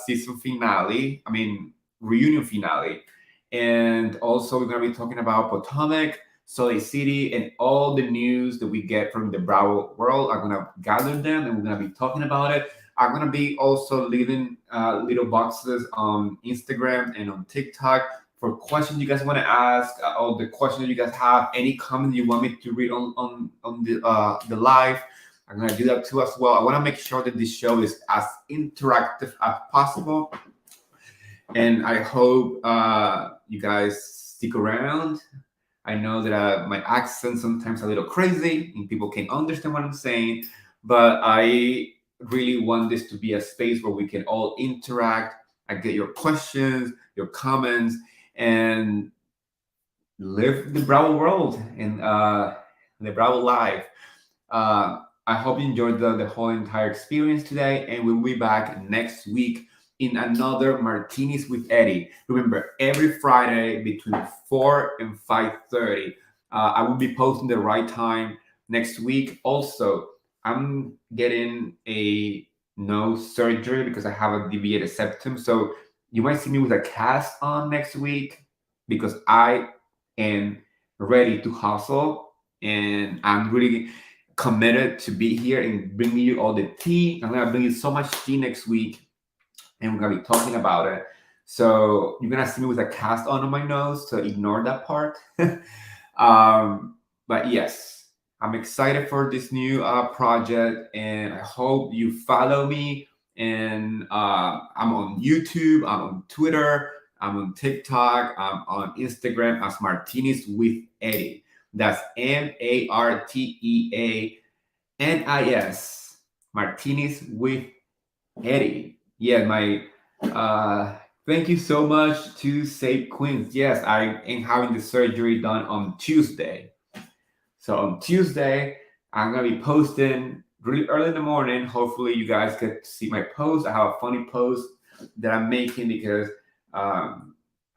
season finale. I mean reunion finale, and also we're gonna be talking about Potomac, Salt Lake City, and all the news that we get from the Bravo world. I'm gonna gather them, and we're gonna be talking about it. I'm gonna be also leaving little boxes on Instagram and on TikTok for questions you guys want to ask, or the questions you guys have, any comment you want me to read on the live. I'm gonna do that too as well. I want to make sure that this show is as interactive as possible, and I hope you guys stick around. I know that my accent sometimes a little crazy and people can't understand what I'm saying, but I really want this to be a space where we can all interact. I get your questions, your comments, and live the Bravo world and the Bravo life. I hope you enjoyed the whole entire experience today, and we'll be back next week in another Martinis with Eddie. Remember, every Friday between 4 and 5:30. I will be posting the right time next week. Also, I'm getting a nose surgery because I have a deviated septum. So you might see me with a cast on next week because I am ready to hustle, and I'm really committed to be here and bring you all the tea. I'm gonna bring you so much tea next week, and we're gonna be talking about it. So you're gonna see me with a cast on my nose, so ignore that part. But yes, I'm excited for this new project, and I hope you follow me. And I'm on YouTube, I'm on Twitter, I'm on TikTok, I'm on Instagram as Martinis with Eddie. That's MarteANIS. Martinis with Eddie. Yeah, my thank you so much to Save Queens. Yes, I am having the surgery done on Tuesday. So on Tuesday, I'm gonna be posting really early in the morning. Hopefully you guys get to see my post. I have a funny post that I'm making because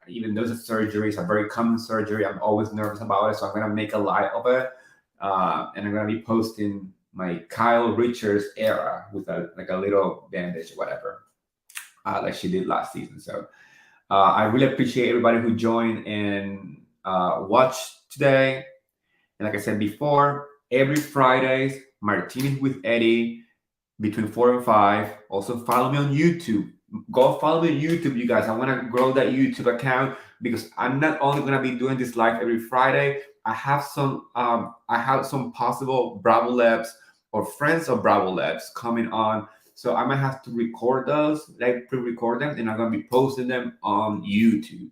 even though it's a surgery, it's a very common surgery. I'm always nervous about it, so I'm gonna make a light of it, and I'm gonna be posting my Kyle Richards era with a little bandage or whatever, like she did last season. So I really appreciate everybody who joined and watched today. And like I said before, every Fridays, Martinis with Eddie between 4 and 5. Also follow me on YouTube. Go follow me on YouTube, you guys. I want to grow that YouTube account because I'm not only going to be doing this live every Friday. I have some possible Bravo Labs or friends of Bravo Labs coming on. So I might have to record those, like pre-record them, and I'm going to be posting them on YouTube.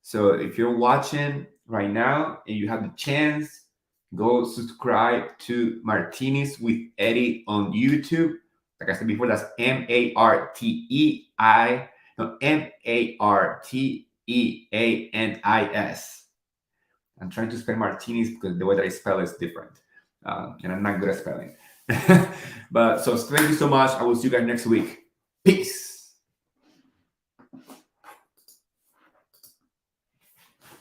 So if you're watching right now and you have the chance, go subscribe to Martinis with Eddie on YouTube. Like I said before, that's MarteANIS. I'm trying to spell Martinis because the way that I spell is different, and I'm not good at spelling. But so thank you so much. I will see you guys next week. Peace.